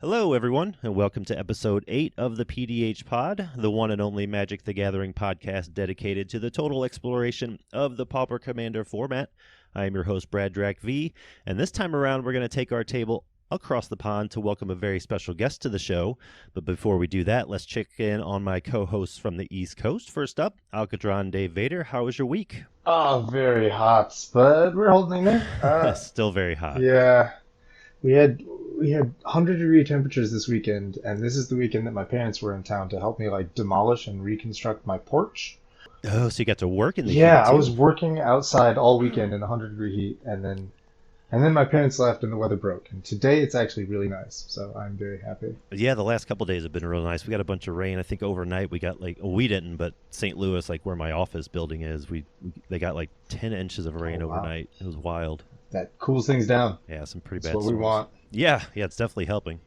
Hello, everyone, and welcome to episode 8 of the PDH Pod, the one and only Magic the Gathering podcast dedicated to the total exploration of the Pauper Commander format. I am your host, Brad Drac V, and this time around we're going to take our table across the pond to welcome a very special guest to the show. But before we do that, let's check in on my co-hosts from the East Coast. First up, Alcatron Dave Vader. How was your week? Oh, very hot, but we're holding in there. Still very hot. Yeah, we had 100-degree temperatures this weekend, and this is the weekend that my parents were in town to help me demolish and reconstruct my porch. Oh, so you got to work in the heat Yeah, too. I was working outside all weekend in 100-degree heat, and then my parents left and the weather broke. And today it's actually really nice, so I'm very happy. Yeah, the last couple of days have been real nice. We got a bunch of rain. I think overnight we got we didn't, but St. Louis, where my office building is, they got 10 inches of rain overnight. It was wild. That cools things down. Yeah, some pretty bad That's what storms. we want. Yeah, it's definitely helping.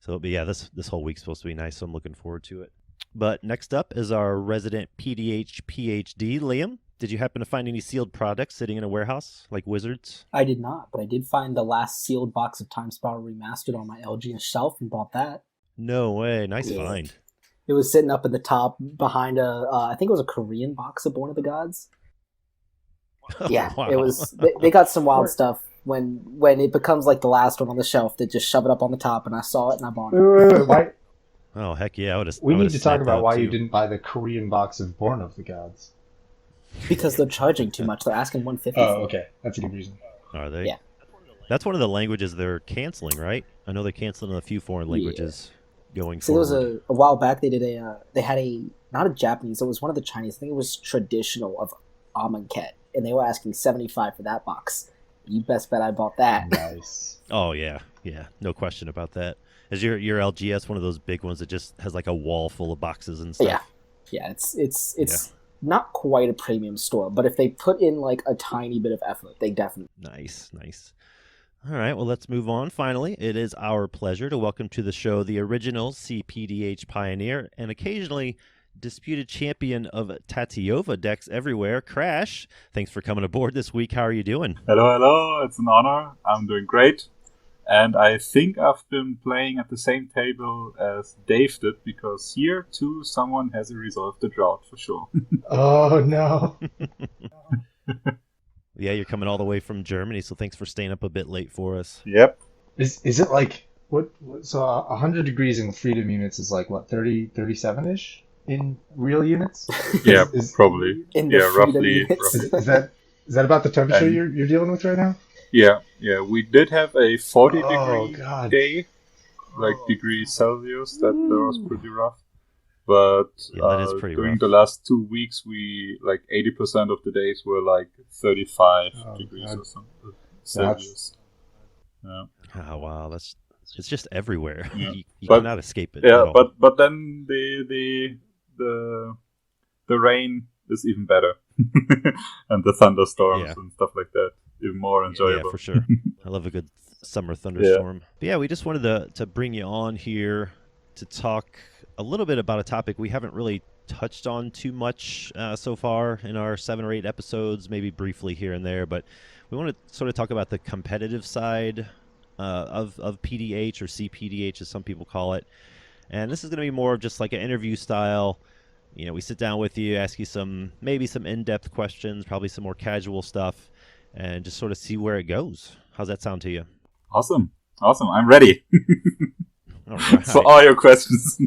So, but yeah, this whole week's supposed to be nice, so I'm looking forward to it. But next up is our resident PDH PhD, Liam. Did you happen to find any sealed products sitting in a warehouse like wizards? I did not, but I did find the last sealed box of Time Spiral Remastered on my LG shelf and bought that. No way. Nice find. It was sitting up at the top behind I think it was a Korean box of Born of the Gods. Yeah, Wow. It was. They got some wild stuff. When it becomes the last one on the shelf, they just shove it up on the top, and I saw it and I bought it. Why? Oh, heck yeah. We need to talk about why you didn't buy the Korean box of Born of the Gods. Because they're charging too much. They're asking $150. Oh, okay. That's a good reason. Are they? Yeah. That's one of the languages they're canceling, right? I know they're canceling a few foreign languages going So there forward. was a while back they did they had not a Japanese, it was one of the Chinese, I think it was traditional of Amonkhet, and they were asking $75 for that box. You best bet I bought that. Nice. Oh, yeah. Yeah, no question about that. Is your LGS one of those big ones that just has a wall full of boxes and stuff? Yeah, it's not quite a premium store, but if they put in a tiny bit of effort, they definitely. Nice. All right, well, let's move on. Finally, it is our pleasure to welcome to the show the original cPDH pioneer and occasionally disputed champion of Tatiova decks everywhere, Crash. Thanks for coming aboard this week. How are you doing? Hello. It's an honor. I'm doing great. And I think I've been playing at the same table as Dave did, because here, too, someone has resolved the drought for sure. Oh, no. Yeah, you're coming all the way from Germany, so thanks for staying up a bit late for us. Yep. Is it what? So 100 degrees in freedom units is 37-ish in real units? Yeah, probably. In the Yeah, freedom roughly. units. Is that about the temperature you're dealing with right now? Yeah. We did have a 40 Oh, degree God. day, degrees Celsius. That was pretty rough. But Yeah, that is pretty during rough. the last 2 weeks, we 80% of the days were 35 Oh, degrees God. or something Celsius. Yeah. Oh, wow, it's just everywhere. Yeah. You But- cannot escape it. Yeah, at all. but then the rain is even better, and the thunderstorms Yeah. and stuff like that even more enjoyable. Yeah, for sure. I love a good summer thunderstorm. But yeah, we just wanted to bring you on here to talk a little bit about a topic we haven't really touched on too much so far in our 7 or 8 episodes, maybe briefly here and there, but we want to sort of talk about the competitive side of PDH, or cPDH as some people call it. And this is going to be more of just an interview style. We sit down with you, ask you maybe some in-depth questions, probably some more casual stuff, and just sort of see where it goes. How's that sound to you? Awesome. I'm ready All right. for all your questions.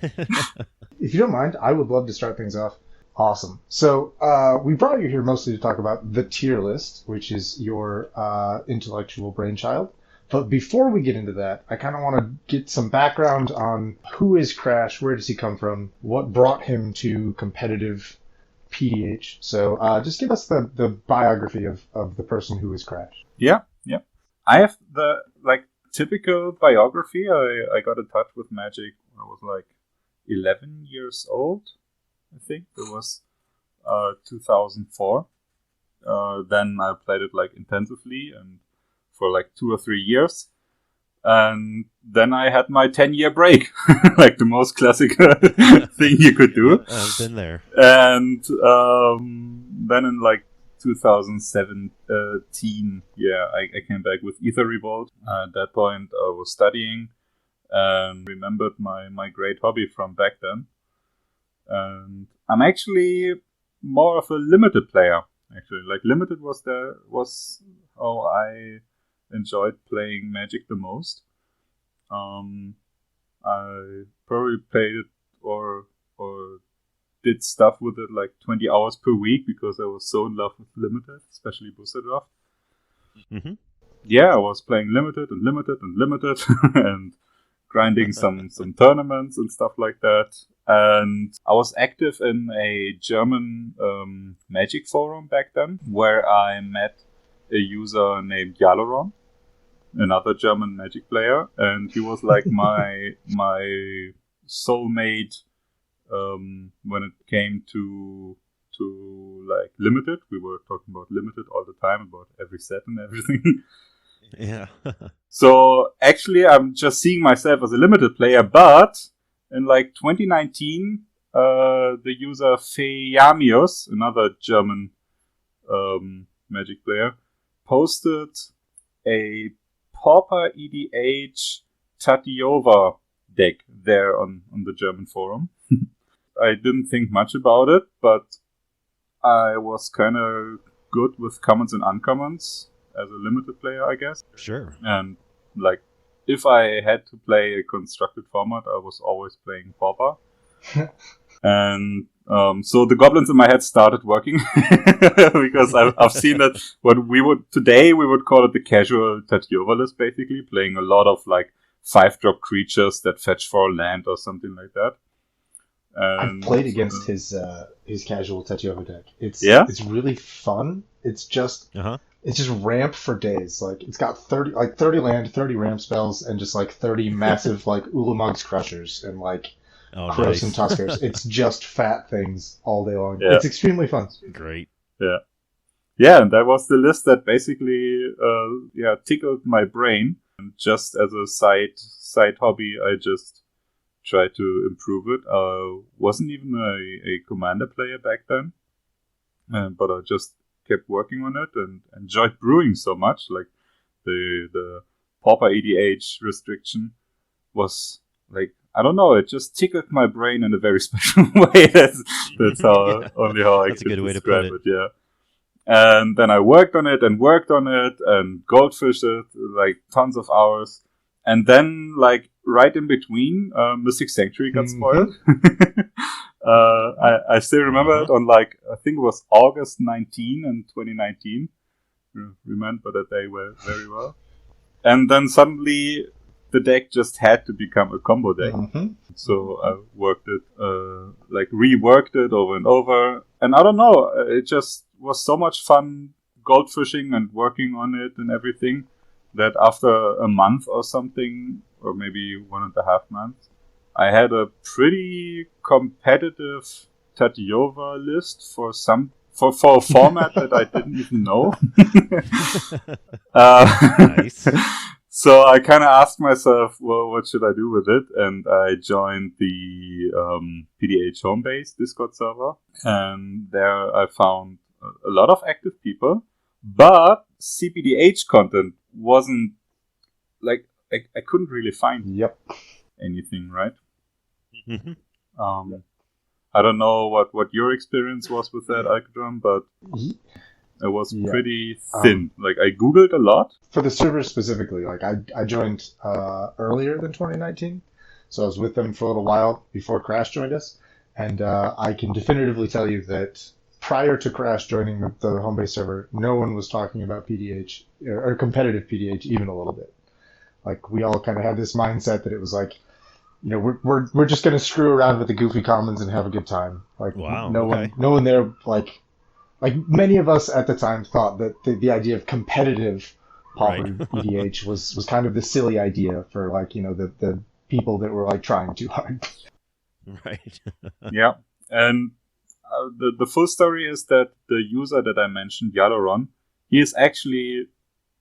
If you don't mind, I would love to start things off. Awesome. So we brought you here mostly to talk about the tier list, which is your intellectual brainchild. But before we get into that, I kind of want to get some background on who is Crash, where does he come from, what brought him to competitive PDH. So just give us the biography of the person who is Crash. Yeah. I have the typical biography. I got in touch with Magic when I was 11 years old. I think it was 2004. Then I played it intensively and for 2 or 3 years, and then I had my 10-year break, the most classic thing you could do. I've been there. And then in 2017, I came back with Ether Revolt. At that point, I was studying and remembered my great hobby from back then. And I'm actually more of a limited player. Actually, like limited was how I enjoyed playing Magic the most. I probably played it or did stuff with it like 20 hours per week because I was so in love with limited, especially booster draft. Mm-hmm. Yeah, I was playing limited and limited and limited and grinding some tournaments and stuff like that. And I was active in a German Magic forum back then, where I met a user named Yaleron, another German Magic player, and he was like my soulmate when it came to like limited. We were talking about limited all the time, about every set and everything. Yeah. So actually, I'm just seeing myself as a limited player, but in like 2019, the user Feyamius, another German Magic player, posted a Pauper EDH Tatyova deck there on the German forum. I didn't think much about it, but I was kind of good with commons and uncommons as a limited player, I guess. Sure. And like, if I had to play a constructed format, I was always playing Pauper. And so the goblins in my head started working because I've seen that what we would call it the casual Tatyova list, basically playing a lot of like 5-drop creatures that fetch for a land or something like that. I've played against his casual Tatyova deck. It's really fun. It's just it's just ramp for days. Like it's got 30 land, 30 ramp spells, and just like 30 massive like Ulamog's Crushers and like Crows and Tuskers. It's just fat things all day long. Yeah. It's extremely fun. Great. Yeah. Yeah, and that was the list that basically tickled my brain. And just as a side hobby, I just tried to improve it. Wasn't even a commander player back then, but I just kept working on it and enjoyed brewing so much. Like the Pauper EDH restriction was like, I don't know, it just tickled my brain in a very special way. That's how only how I That's could a good way to describe put it. Yeah. And then I worked on it and goldfished it like tons of hours. And then like right in between, Mystic Sanctuary got spoiled. I still remember it on like, I think it was August 19 in 2019. Remember that day very well. And then suddenly the deck just had to become a combo deck. So I worked it, reworked it over and over. And I don't know, it just was so much fun goldfishing and working on it and everything that after a month or something, or maybe 1.5 months, I had a pretty competitive Tatyova list for a format that I didn't even know. Nice. So I kind of asked myself, well, what should I do with it? And I joined the PDH Homebase Discord server. And there I found a lot of active people. But cPDH content wasn't, like, I couldn't really find anything, right? I don't know what your experience was with that, Alcadron, but it was pretty thin. Like, I Googled a lot. For the server specifically, like, I joined earlier than 2019, so I was with them for a little while before Crash joined us, and I can definitively tell you that prior to Crash joining the Homebase server, no one was talking about PDH, or competitive PDH, even a little bit. Like, we all kind of had this mindset that it was like, you know, we're just going to screw around with the goofy commons and have a good time. Like, no one there, like many of us at the time thought that the idea of competitive Pauper EDH was kind of the silly idea for, like, you know, the people that were like trying too hard. Right. Yeah. And the full story is that the user that I mentioned, Yaloron, he is actually,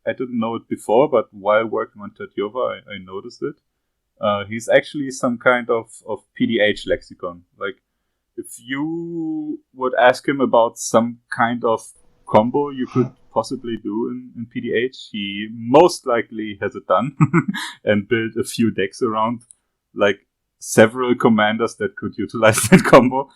I didn't know it before, but while working on Tatyova, I noticed it. He's actually some kind of PDH lexicon. Like, if you would ask him about some kind of combo you could possibly do in PDH. He most likely has it done and built a few decks around like several commanders that could utilize that combo.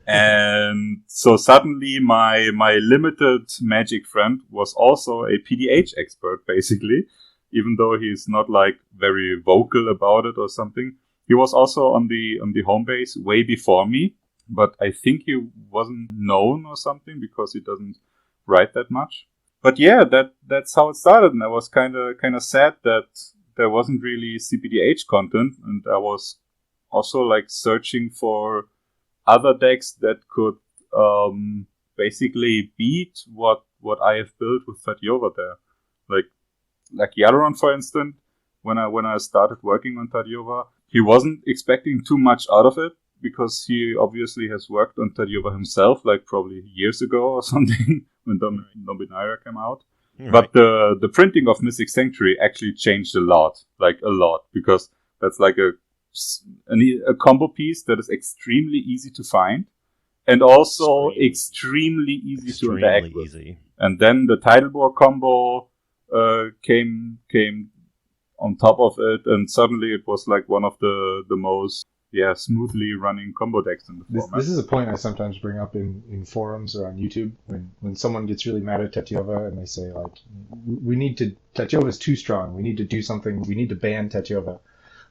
And so suddenly my limited Magic friend was also a PDH expert, basically, even though he's not like very vocal about it or something. He was also on the home base way before me, but I think he wasn't known or something because he doesn't write that much. But yeah, that's how it started, and I was kind of sad that there wasn't really cPDH content, and I was also like searching for other decks that could basically beat what I have built with Tatyova there. Like Yalaron, for instance, when I started working on Tatyova, he wasn't expecting too much out of it because he obviously has worked on Tatyova himself, like probably years ago or something when Dominaria came out. Right. But the printing of Mystic Sanctuary actually changed a lot, because that's like a combo piece that is extremely easy to find and also extremely easy to interact with. And then the Tidalbore combo came on top of it, and suddenly it was like one of the most smoothly running combo decks in the format. This is a point I sometimes bring up in forums or on YouTube when someone gets really mad at Tatyova and they say like, Tatyova is too strong, we need to do something, we need to ban Tatyova.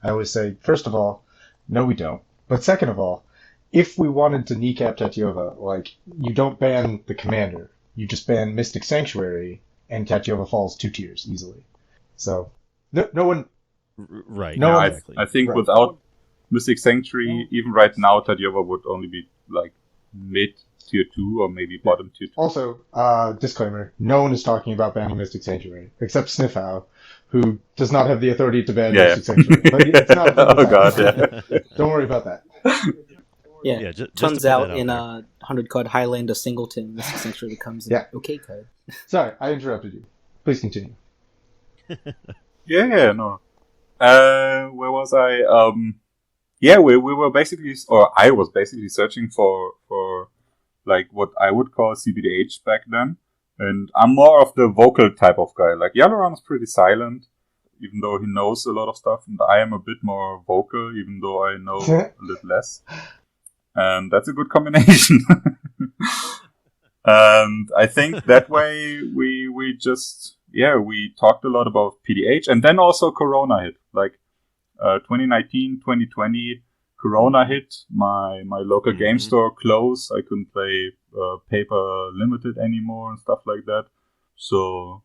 I always say, first of all, no we don't. But second of all, if we wanted to kneecap Tatyova, like, you don't ban the commander, you just ban Mystic Sanctuary, and Tatyova falls 2 tiers easily. So, no one... Right. No, exactly. I think without Mystic Sanctuary, even right now, Tatyova would only be like mid tier 2 or maybe bottom tier 2. Also, disclaimer, no one is talking about banning Mystic Sanctuary, except Sniffhow, who does not have the authority to ban Mystic Sanctuary. But it's not oh god, yeah. Don't worry about that. Yeah, just turns out in a 100-card Highlander Singleton, Mystic Sanctuary becomes an okay card. Sorry, I interrupted you. Please continue. No. Where was I? We were basically, or I was basically searching for like what I would call cPDH back then. And I'm more of the vocal type of guy. Like Yalaron is pretty silent, even though he knows a lot of stuff, and I am a bit more vocal, even though I know a little less. And that's a good combination. And I think that way we just we talked a lot about PDH, and then also Corona hit. Like 2019, 2020, Corona hit. My local game store closed. I couldn't play Pauper Limited anymore and stuff like that. So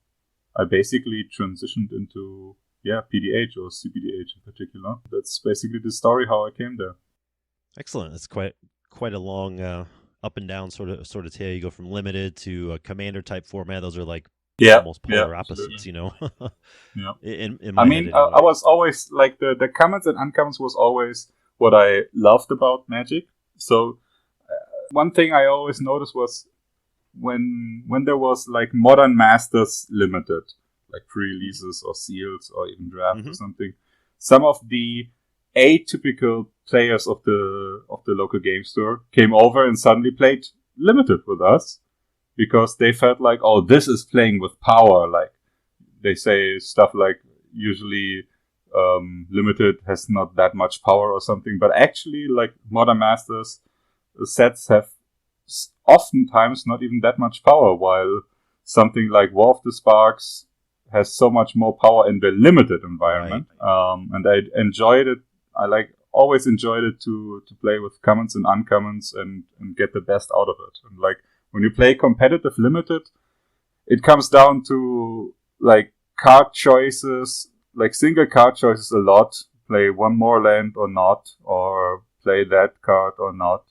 I basically transitioned into PDH or cPDH in particular. That's basically the story how I came there. Excellent. It's quite a long up and down sort of tale. You go from limited to a commander type format. Those are like almost polar opposites, you know. In my head anyway. I was always like the commons and uncommons was always what I loved about Magic. So one thing I always noticed was when there was like Modern Masters Limited, like pre-releases or seals or even draft or something, some of the atypical players of the local game store came over and suddenly played Limited with us because they felt like, oh, this is playing with power. Like they say stuff like usually Limited has not that much power or something, but actually like Modern Masters sets have oftentimes not even that much power, while something like War of the Sparks has so much more power in the limited environment. Right. And I enjoyed it. I always enjoyed it to play with commons and uncommons and get the best out of it. And like when you play competitive limited, it comes down to like card choices, like single card choices a lot. Play one more land or not, or play that card or not.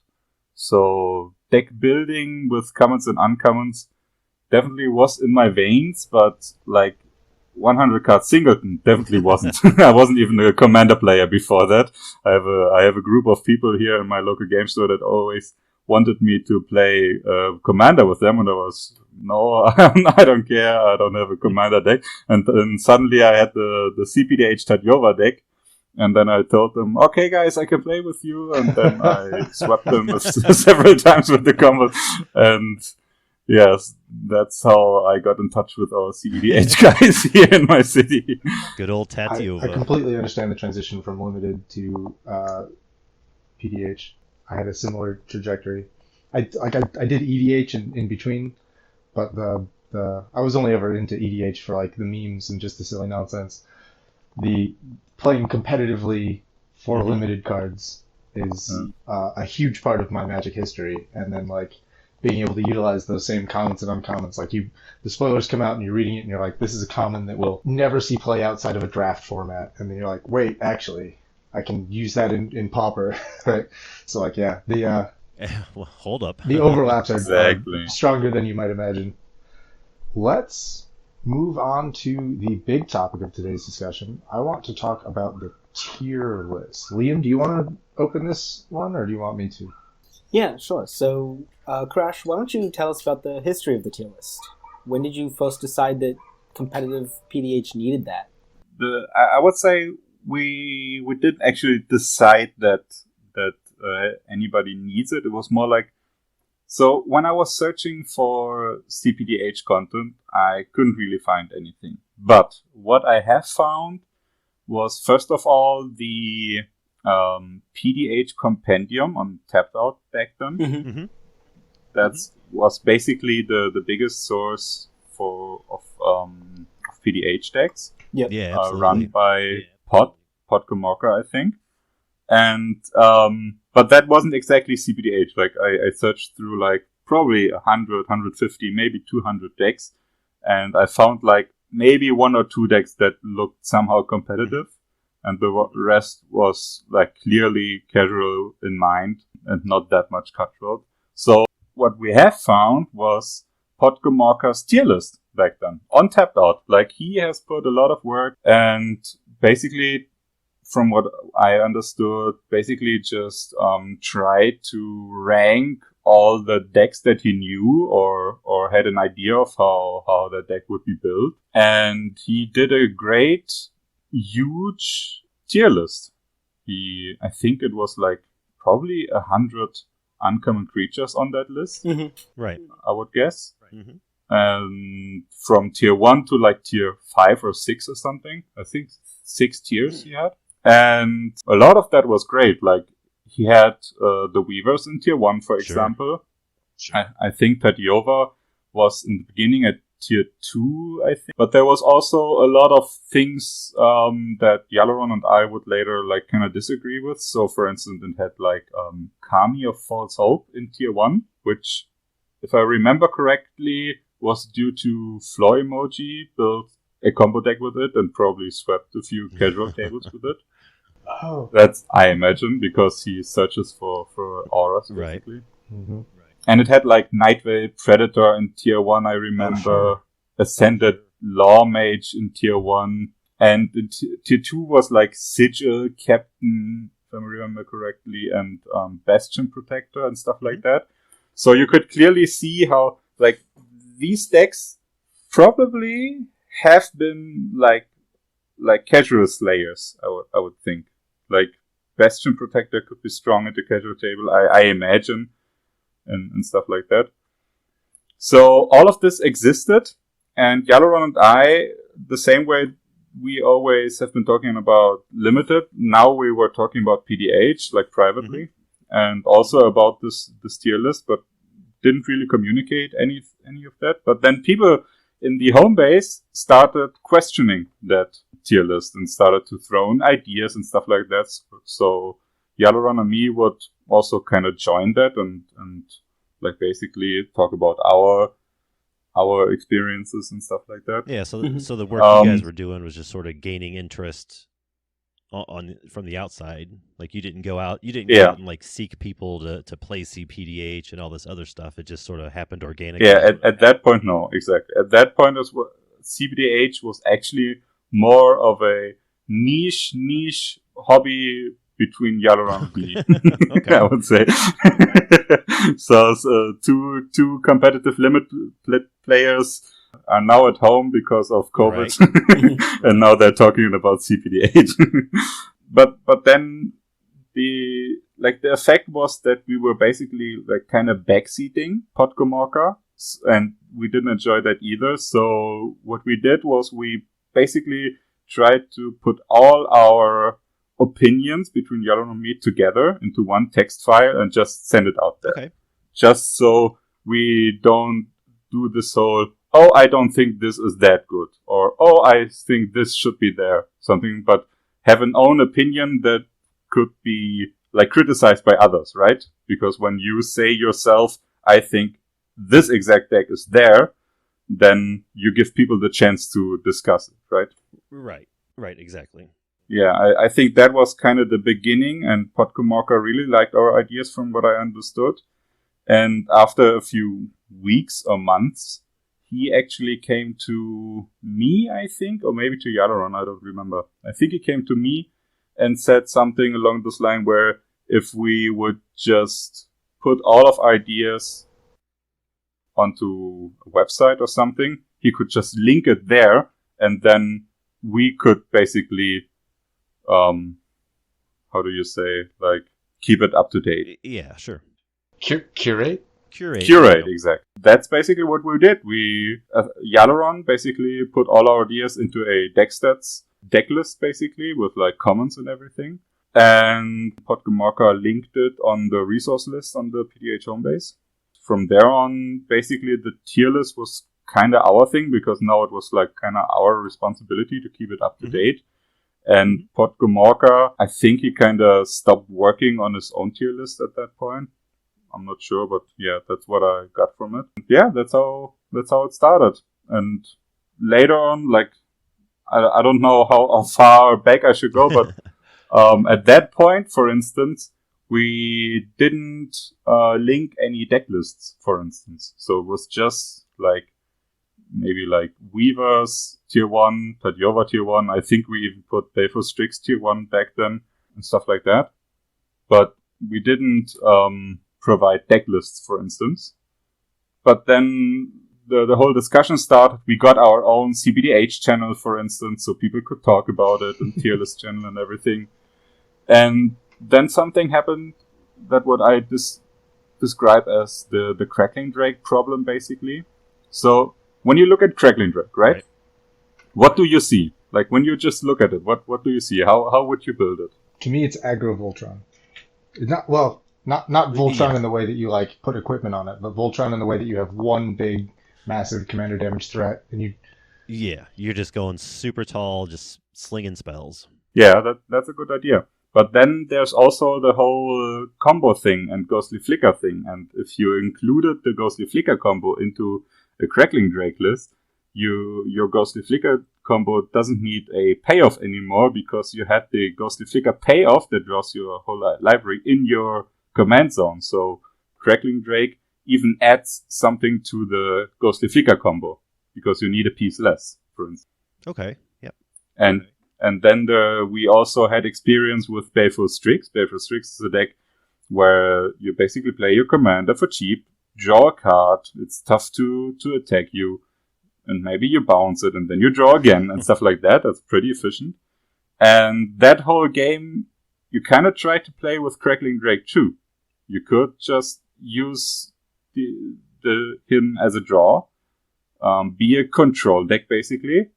So deck building with commons and uncommons definitely was in my veins, but like 100 card singleton definitely wasn't. I wasn't even a commander player before that. I have a group of people here in my local game store that always wanted me to play commander with them, and I was, no, I don't care. I don't have a commander deck. And then suddenly I had the cPDH Tatyova deck. And then I told them, okay, guys, I can play with you. And then I swept them several times with the combo. And Yes, that's how I got in touch with our cPDH guys here in my city. Good old I Tatiova. completely understand the transition from limited to PDH. I had a similar trajectory. I did EDH in between, but I was only ever into EDH for like the memes and just the silly nonsense. The playing competitively for limited cards is a huge part of my Magic history, and then like being able to utilize those same commons and uncommons. Like the spoilers come out and you're reading it and you're like, this is a common that we'll never see play outside of a draft format, and then you're like, wait, actually, I can use that in Pauper, right? So like, yeah, Well, hold up. the overlaps are Exactly. stronger than you might imagine. Let's move on to the big topic of today's discussion. I want to talk about the tier list. Liam, do you want to open this one, or do you want me to? Yeah, sure. So, Crash, why don't you tell us about the history of the tier list? When did you first decide that competitive PDH needed that? I would say we didn't actually decide that anybody needs it. It was more like, so when I was searching for cPDH content, I couldn't really find anything. But what I have found was, first of all, the PDH compendium on Tapped Out back then. Mm-hmm. That was basically the biggest source of PDH decks. Yep. Yeah, absolutely. Run by Pod Commander, I think. And but that wasn't exactly cPDH. Like I searched through like probably 100, 150, maybe 200 decks, and I found like maybe one or two decks that looked somehow competitive, and the rest was like clearly casual in mind and not that much cutthroat. So what we have found was Pod Commander's tier list back then on Tapped Out. Like he has put a lot of work, and basically, from what I understood, basically just tried to rank all the decks that he knew or had an idea of how the deck would be built. And he did a great, huge tier list. I think it was like probably 100 uncommon creatures on that list. Mm-hmm. Right. I would guess. Mm-hmm. From tier 1 to like tier 5 or 6 or something. I think 6 tiers he had. And a lot of that was great. Like he had the Weavers in tier 1, for example. Sure. I think Tatiova was in the beginning at tier 2, I think. But there was also a lot of things that Yalaron and I would later like kind of disagree with. So for instance, it had like Kami of False Hope in tier 1, which, if I remember correctly, was due to Floor Emoji built a combo deck with it and probably swept a few casual tables with it. Oh, That's, I imagine, because he searches for auras, basically. Right. mm-hmm. And it had like Nightwave, Predator in tier 1, I remember. sure. Ascended Law Mage in tier 1. And in tier 2 was like Sigil, Captain, if I remember correctly, and Bastion Protector and stuff like that. So you could clearly see how like these decks probably have been like casual slayers, I would think. Like Bastion Protector could be strong at the casual table, I imagine, and stuff like that. So all of this existed, and Yalaron and I, the same way we always have been talking about limited, now we were talking about PDH, like privately, and also about this tier list, but didn't really communicate any of that. But then people in the home base started questioning that tier list and started to throw in ideas and stuff like that. So Yalaron and me would also kind of join that and like basically talk about our experiences and stuff like that. Yeah, so the work you guys were doing was just sort of gaining interest on from the outside. Like you didn't go out and like seek people to play cPDH and all this other stuff. It just sort of happened organically. Yeah, at that point, no, exactly. At that point, cPDH was actually more of a niche hobby between Yalaron and me. Okay. I would say. So two competitive limit players are now at home because of COVID, Right. and now they're talking about cPDH. but then the effect was that we were basically like kind of backseating Pod Commander And we didn't enjoy that either. So what we did was we basically tried to put all our opinions between Yaron and me together into one text file and just send it out there. Okay. Just so we don't do this whole, oh, I don't think this is that good, or oh, I think this should be there, something, but have an own opinion that could be like criticized by others, right? Because when you say yourself, I think this exact deck is there, then you give people the chance to discuss it, right? Right, exactly. Yeah, I think that was kind of the beginning, and Podcomarker really liked our ideas from what I understood. And after a few weeks or months, he actually came to me, I think, or maybe to Yaron, I don't remember. I think he came to me and said something along this line where if we would just put all of our ideas onto a website or something, he could just link it there, and then we could basically, how do you say, like, keep it up to date. Yeah, sure. Curate? Curate, exactly. That's basically what we did. We, Yaleron basically put all our ideas into a deck stats deck list, basically, with like comments and everything. And Podcomarker linked it on the resource list on the PDH homebase. From there on, basically the tier list was kind of our thing, because now it was like kind of our responsibility to keep it up to date. And Podcomarker, I think he kind of stopped working on his own tier list at that point. I'm not sure, but yeah, that's what I got from it. Yeah, that's how it started. And later on, like, I don't know how far back I should go, but at that point, for instance, we didn't link any deck lists, for instance. So it was just like maybe like Weavers tier 1, Tadjova tier 1. I think we even put Baleful Strix tier 1 back then and stuff like that. But we didn't provide deck lists, for instance. But then the whole discussion started. We got our own cPDH channel, for instance, so people could talk about it, and tier list channel and everything. And then something happened that what I describe as the Crackling Drake problem, basically. So when you look at Crackling Drake, right? What do you see? Like when you just look at it, what do you see? How would you build it? To me, it's aggro Voltron. Not Voltron in the way that you like put equipment on it, but Voltron in the way that you have one big, massive commander damage threat, and you. Yeah, you're just going super tall, just slinging spells. Yeah, that's a good idea. But then there's also the whole combo thing and Ghostly Flicker thing. And if you included the Ghostly Flicker combo into a Crackling Drake list, your Ghostly Flicker combo doesn't need a payoff anymore, because you had the Ghostly Flicker payoff that draws your whole library in your command zone. So Crackling Drake even adds something to the Ghostly Flicker combo, because you need a piece less, for instance. Okay, yep. And then we also had experience with Baleful Strix. Baleful Strix is a deck where you basically play your commander for cheap, draw a card, it's tough to attack you, and maybe you bounce it, and then you draw again, and stuff like that. That's pretty efficient. And that whole game, you kind of try to play with Crackling Drake too. You could just use him as a draw, be a control deck, basically.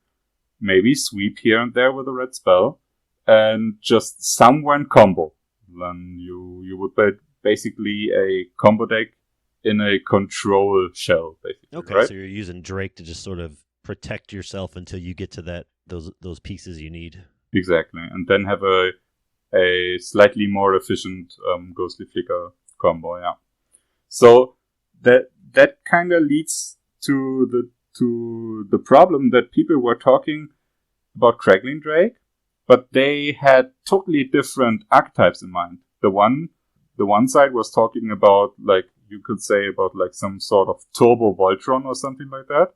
Maybe sweep here and there with a red spell, and just someone combo. Then you would play basically a combo deck in a control shell, basically. Okay, right? So you're using Drake to just sort of protect yourself until you get to those pieces you need. Exactly, and then have a slightly more efficient Ghostly Flicker combo. Yeah. So that kind of leads to the problem that people were talking about Crackling Drake, but they had totally different archetypes in mind. The one side was talking about, like, you could say about like some sort of Turbo Voltron or something like that.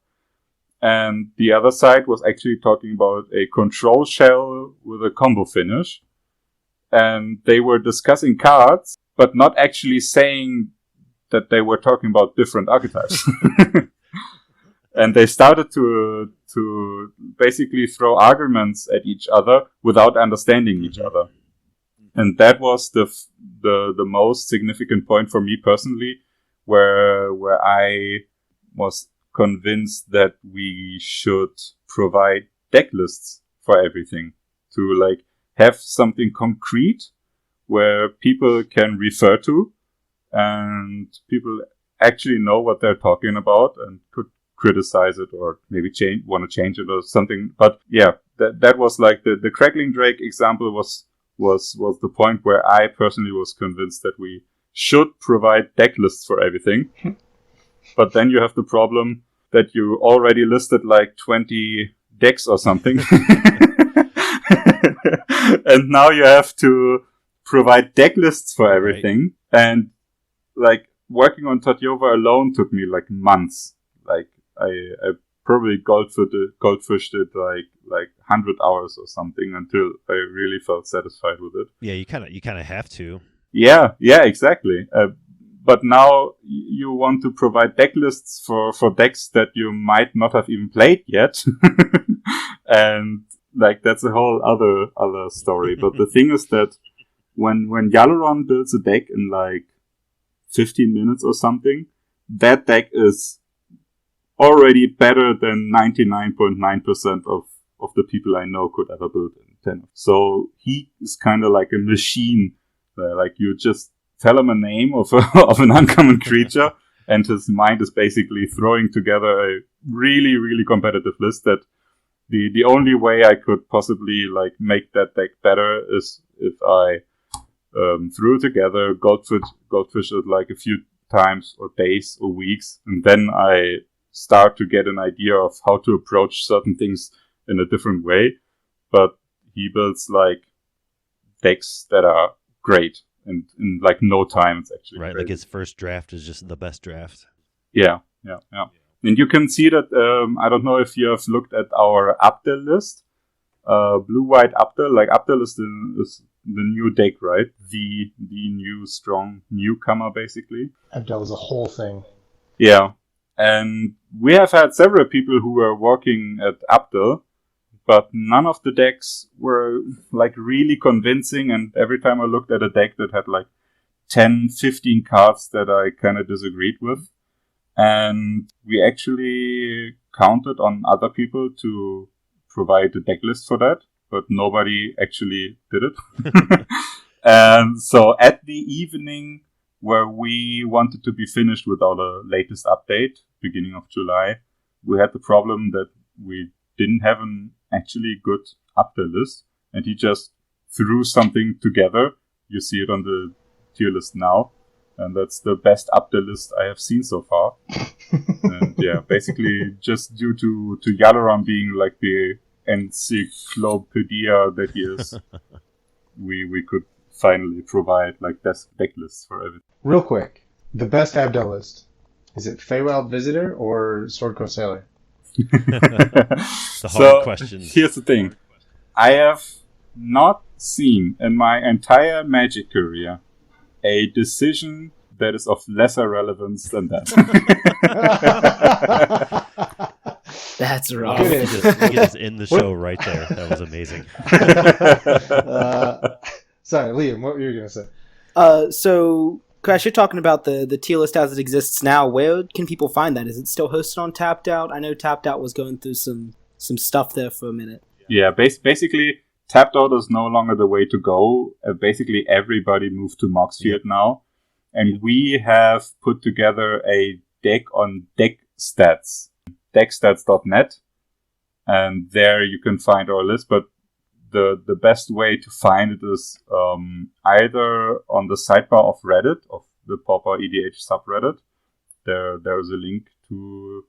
And the other side was actually talking about a control shell with a combo finish. And they were discussing cards, but not actually saying that they were talking about different archetypes. And they started to basically throw arguments at each other without understanding each other. And that was the most significant point for me personally, where I was convinced that we should provide deck lists for everything to like have something concrete where people can refer to and people actually know what they're talking about and could criticize it or maybe want to change it or something. But yeah, that was like the Crackling Drake example was the point where I personally was convinced that we should provide deck lists for everything. But then you have the problem that you already listed like 20 decks or something. And now you have to provide deck lists for everything. Right. And like working on Tatyova alone took me like months. Like I probably goldfished it like 100 hours or something until I really felt satisfied with it. Yeah, you kind of have to. Yeah, exactly. But now you want to provide deck lists for decks that you might not have even played yet. And like that's a whole other story. But the thing is that when Yalaron builds a deck in like 15 minutes or something, that deck is already better than 99.9% of the people I know could ever build in 10. So he is kind of like a machine. Like you just tell him a name of an uncommon creature, and his mind is basically throwing together a really, really competitive list that the only way I could possibly like make that deck better is if I threw it together, goldfish it like a few times or days or weeks, and then I start to get an idea of how to approach certain things in a different way. But he builds like decks that are great, and in like no time it's actually right. Crazy. Like his first draft is just the best draft. Yeah. And you can see that. I don't know if you have looked at our Abdel list, blue-white Abdel. Like Abdel is the new deck, right? The new strong newcomer, basically. Abdel is a whole thing. Yeah, and we have had several people who were working at Abdel, but none of the decks were like really convincing. And every time I looked at a deck that had like 10, 15 cards that I kind of disagreed with. And we actually counted on other people to provide a deck list for that, but nobody actually did it. And so at the evening where we wanted to be finished with our latest update, beginning of July, we had the problem that we didn't have an actually good update list, and he just threw something together. You see it on the tier list now. And that's the best update list I have seen so far. And yeah, basically just due to Yalaron being like the encyclopedia that he is, we could finally provide like deck lists for everything. Real quick, the best Abdel list. Is it Feywild Visitor or Swordcoast Sailor? The hard questions. Here's the thing. I have not seen in my entire Magic career a decision that is of lesser relevance than that. That's rough. We can just end the show right there. That was amazing. Sorry, Liam, what were you going to say? So, Crash, you're talking about the tier list as it exists now. Where can people find that? Is it still hosted on Tapped Out? I know Tapped Out was going through some stuff there for a minute. Yeah, basically, Tapped Out is no longer the way to go. Basically, everybody moved to Moxfield now. And we have put together a deck on deck stats, deckstats.net. And there you can find our list. But the best way to find it is either on the sidebar of Reddit, of the Pauper EDH subreddit. There's a link to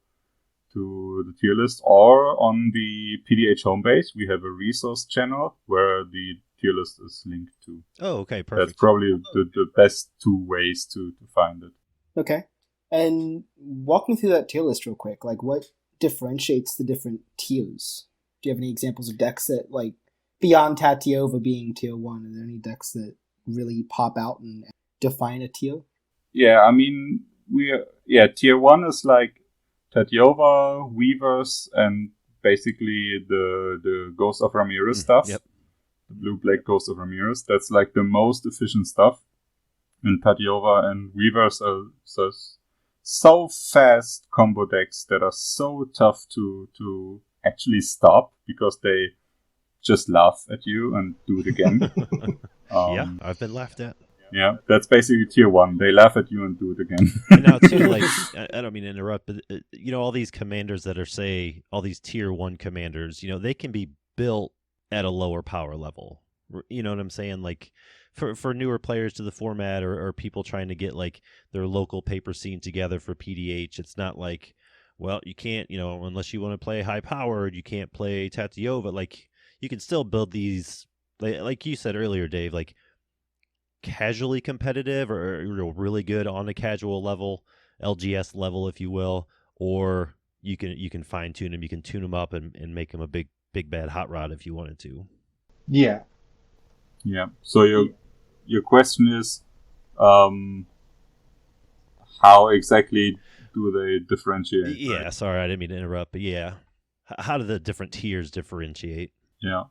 the tier list, or on the PDH homepage. We have a resource channel where the tier list is linked to. Oh, okay, perfect. That's probably the best two ways to find it. Okay. And walk me through that tier list real quick. Like, what differentiates the different tiers? Do you have any examples of decks that, like, beyond Tatyova being tier 1, are there any decks that really pop out and define a tier? Yeah, I mean, tier 1 is like Tatyova, Weavers, and basically the Ghost of Ramirez stuff. Yep. The blue-black Ghost of Ramirez. That's like the most efficient stuff. And Tatyova and Weavers are so fast combo decks that are so tough to actually stop because they just laugh at you and do it again. Yeah, I've been laughed at. Yeah, that's basically tier 1. They laugh at you and do it again. And now, too, like, I don't mean to interrupt, but, all these commanders that are, say, all these tier 1 commanders, they can be built at a lower power level. You know what I'm saying? Like, for newer players to the format or people trying to get, like, their local paper scene together for PDH, it's not like, well, you can't, unless you want to play high-powered, you can't play Tatyova. Like, you can still build these, like you said earlier, Dave, like, casually competitive or really good on a casual level, LGS level, if you will, or you can fine tune them. You can tune them up and make them a big bad hot rod if you wanted to. Yeah. Yeah. So your question is, how exactly do they differentiate? Yeah. Right? Sorry, I didn't mean to interrupt, but yeah, how do the different tiers differentiate? Yeah.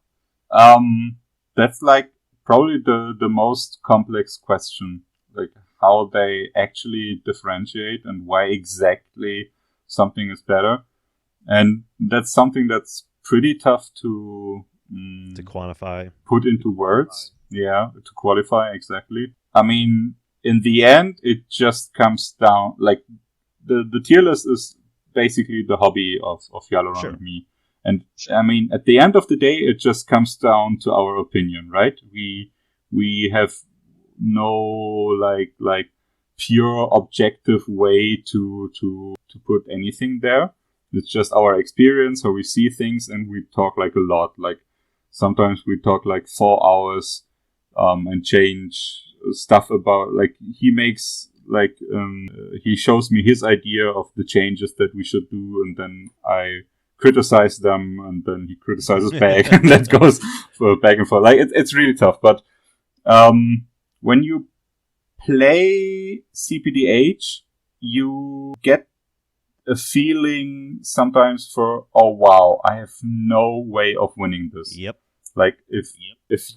That's like probably the most complex question, like how they actually differentiate and why exactly something is better. And that's something that's pretty tough to quantify, put into words. Yeah, to qualify exactly. I mean, in the end, it just comes down, like, the tier list is basically the hobby of Yalaron Sure. and me. And I mean, at the end of the day, it just comes down to our opinion, right? We have no like pure objective way to put anything there. It's just our experience, how we see things, and we talk like a lot. Like sometimes we talk like 4 hours, and change stuff about, like, he makes like he shows me his idea of the changes that we should do, and then I criticize them, and then he criticizes back, and that goes back and forth. Like it's really tough. But when you play cPDH, you get a feeling sometimes for, oh wow, I have no way of winning this. Yep. Like if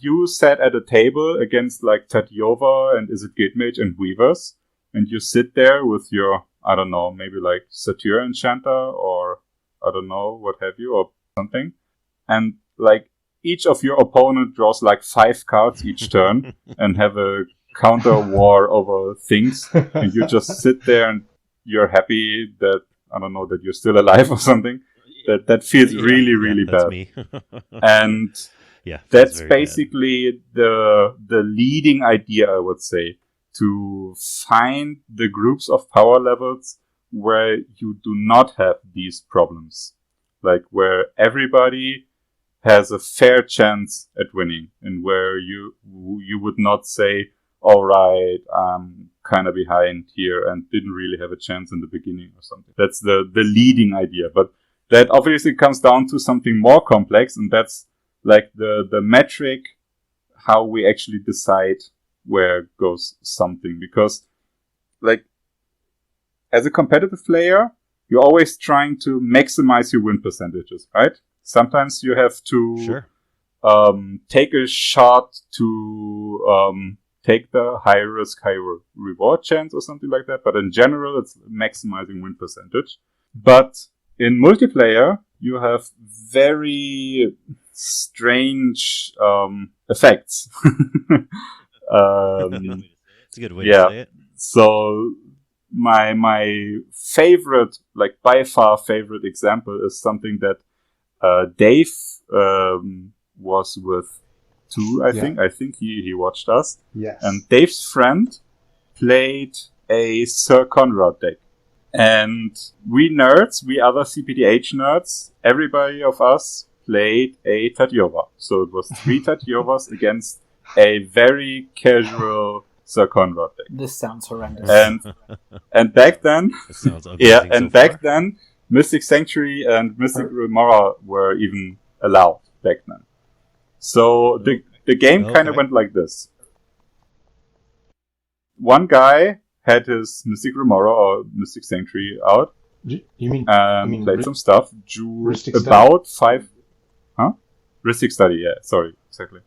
you sat at a table against like Tatyova and Is It Guildmage and Weavers, and you sit there with your, I don't know, maybe like Satyr Enchanter or I don't know, what have you, or something, and like each of your opponent draws like 5 cards each turn and have a counter war over things, and you just sit there and you're happy that, I don't know, that you're still alive or something. That feels really that's bad. Me. And yeah, that's basically the leading idea, I would say, to find the groups of power levels where you do not have these problems, like where everybody has a fair chance at winning, and where you would not say, all right, I'm kind of behind here and didn't really have a chance in the beginning or something. That's the leading idea. But that obviously comes down to something more complex, and that's like the metric, how we actually decide where goes something. Because like as a competitive player, you're always trying to maximize your win percentages, right? Sometimes you have to take a shot to take the high risk, high reward chance or something like that. But in general, it's maximizing win percentage. But in multiplayer, you have very strange effects. It's a good way to say it. So my favorite, like by far favorite example is something that Dave was with too, I think. I think he watched us. Yes. And Dave's friend played a Sir Conrad deck. And we nerds, we other cPDH nerds, everybody of us played a Tatyova. So it was 3 Tatyovas against a very casual Sir Conrad deck. This sounds horrendous. And back then, back then, Mystic Sanctuary and Mystic Remora were even allowed back then. So the game kind of went like this. One guy had his Mystic Remora or Mystic Sanctuary out. You mean played some stuff. Drew Rhystic about 5... Huh? Rhystic Study, yeah. Sorry, exactly.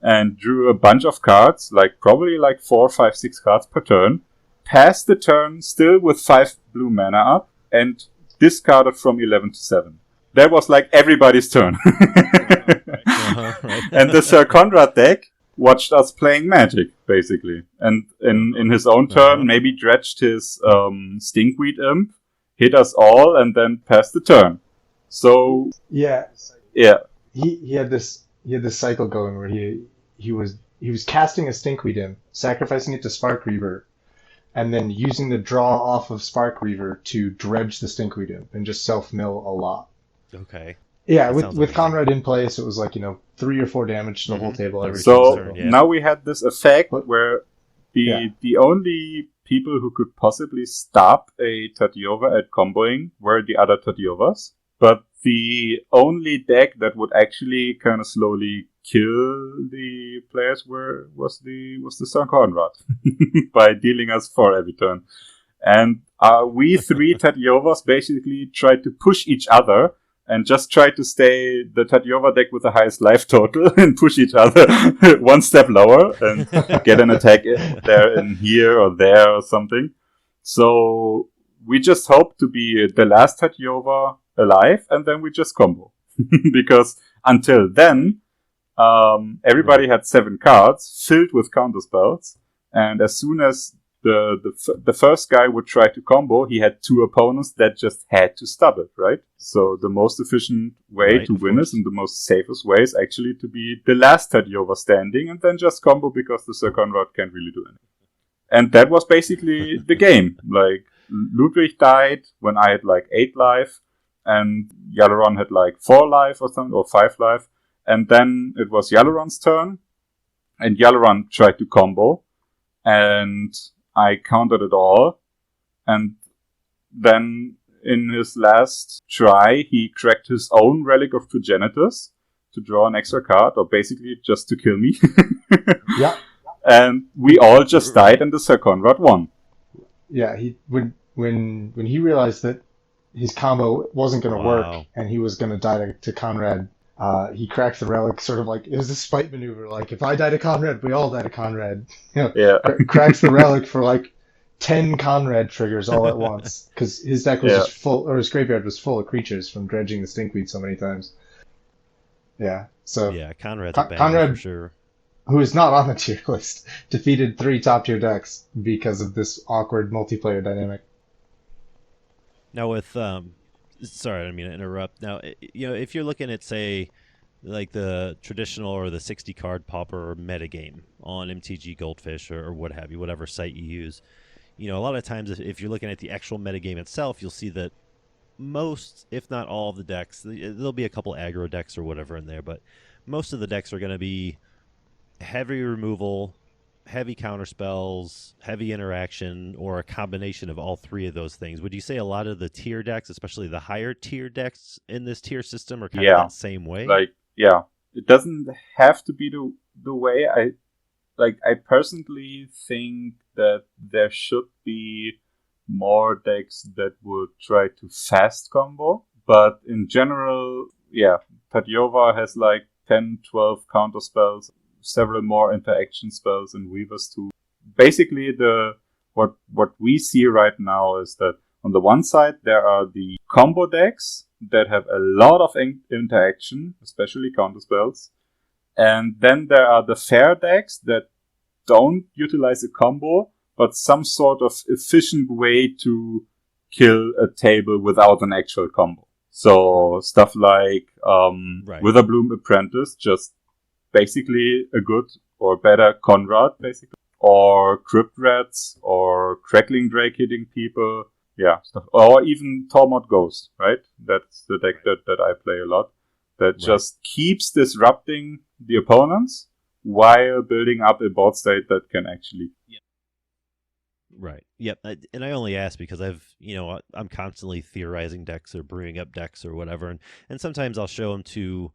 And drew a bunch of cards, like probably like 4, 5, 6 cards per turn. Passed the turn still with 5 blue mana up and discarded from 11 to 7. That was like everybody's turn. Right. And the Sir Conrad deck watched us playing Magic, basically. And in his own turn, maybe dredged his Stinkweed Imp, hit us all, and then passed the turn. So Yeah. yeah, He had this cycle going where he was casting a Stinkweed Imp, sacrificing it to Spark Reaver, and then using the draw off of Spark Reaver to dredge the Stinkweed Imp and just self-mill a lot. Okay. Yeah, That with sounds amazing. Conrad in play, so it was like, 3 or 4 damage to the whole table every so turn. yeah. now we had this effect But- where the Yeah. the only people who could possibly stop a Tatiova at comboing were the other Tatiovas, but the only deck that would actually kind of slowly kill the players was the Sir Conrad by dealing us 4 every turn. And we 3 Tatiovas basically tried to push each other and just try to stay the Tatiova deck with the highest life total and push each other one step lower and get an attack in here or there or something. So we just hope to be the last Tatiova alive, and then we just combo. Because until then, everybody had 7 cards filled with counterspells, and as soon as the first guy would try to combo, he had 2 opponents that just had to stop it, right? So the most efficient way Right, to of win course. is, and the most safest way is actually to be the last Tatiova standing and then just combo because the Sir Conrad can't really do anything. And that was basically the game. Like, Ludwig died when I had like 8 life, and Yaleron had like 4 life or something, or 5 life. And then it was Yaleron's turn, and Yaleron tried to combo, and I countered it all. And then in his last try, he cracked his own Relic of Progenitus to draw an extra card, or basically just to kill me. Yeah. And we all just died, and the Sir Conrad won. Yeah, when he realized that his combo wasn't going to Wow. work and he was going to die to Conrad, he cracked the relic, sort of like, it was a spite maneuver. Like, if I die to Conrad, we all die to Conrad. Yeah. Cracks the relic for like 10 Conrad triggers all at once, because his deck was just full, or his graveyard was full of creatures from dredging the Stinkweed so many times. Yeah, so Yeah, Conrad's a banger Conrad, for sure. who is not on the tier list, defeated 3 top tier decks because of this awkward multiplayer dynamic. Now with sorry, I didn't mean to interrupt. Now, if you're looking at, say, like the traditional or the 60 card Pauper metagame on MTG Goldfish or what have you, whatever site you use, a lot of times if you're looking at the actual metagame itself, you'll see that most, if not all of the decks, there'll be a couple aggro decks or whatever in there, but most of the decks are going to be heavy removal, heavy counter spells, heavy interaction, or a combination of all 3 of those things. Would you say a lot of the tier decks, especially the higher tier decks in this tier system, are kind of that same way? Like, yeah, it doesn't have to be the way. I personally think that there should be more decks that would try to fast combo, but in general, yeah, Tatiova has like 10, 12 counter spells, several more interaction spells, and Weavers too. Basically, what we see right now is that on the one side there are the combo decks that have a lot of interaction, especially counter spells, and then there are the fair decks that don't utilize a combo, but some sort of efficient way to kill a table without an actual combo. So stuff like Witherbloom Apprentice, just basically a good or better Conrad, basically. Or Crypt Rats, or Crackling Drake hitting people. Yeah, stuff. Or even Tormod Ghost, right? That's the deck that I play a lot. That just keeps disrupting the opponents while building up a board state that can actually... Right. Yep. And I only ask because I'm constantly theorizing decks or brewing up decks or whatever, and sometimes I'll show them to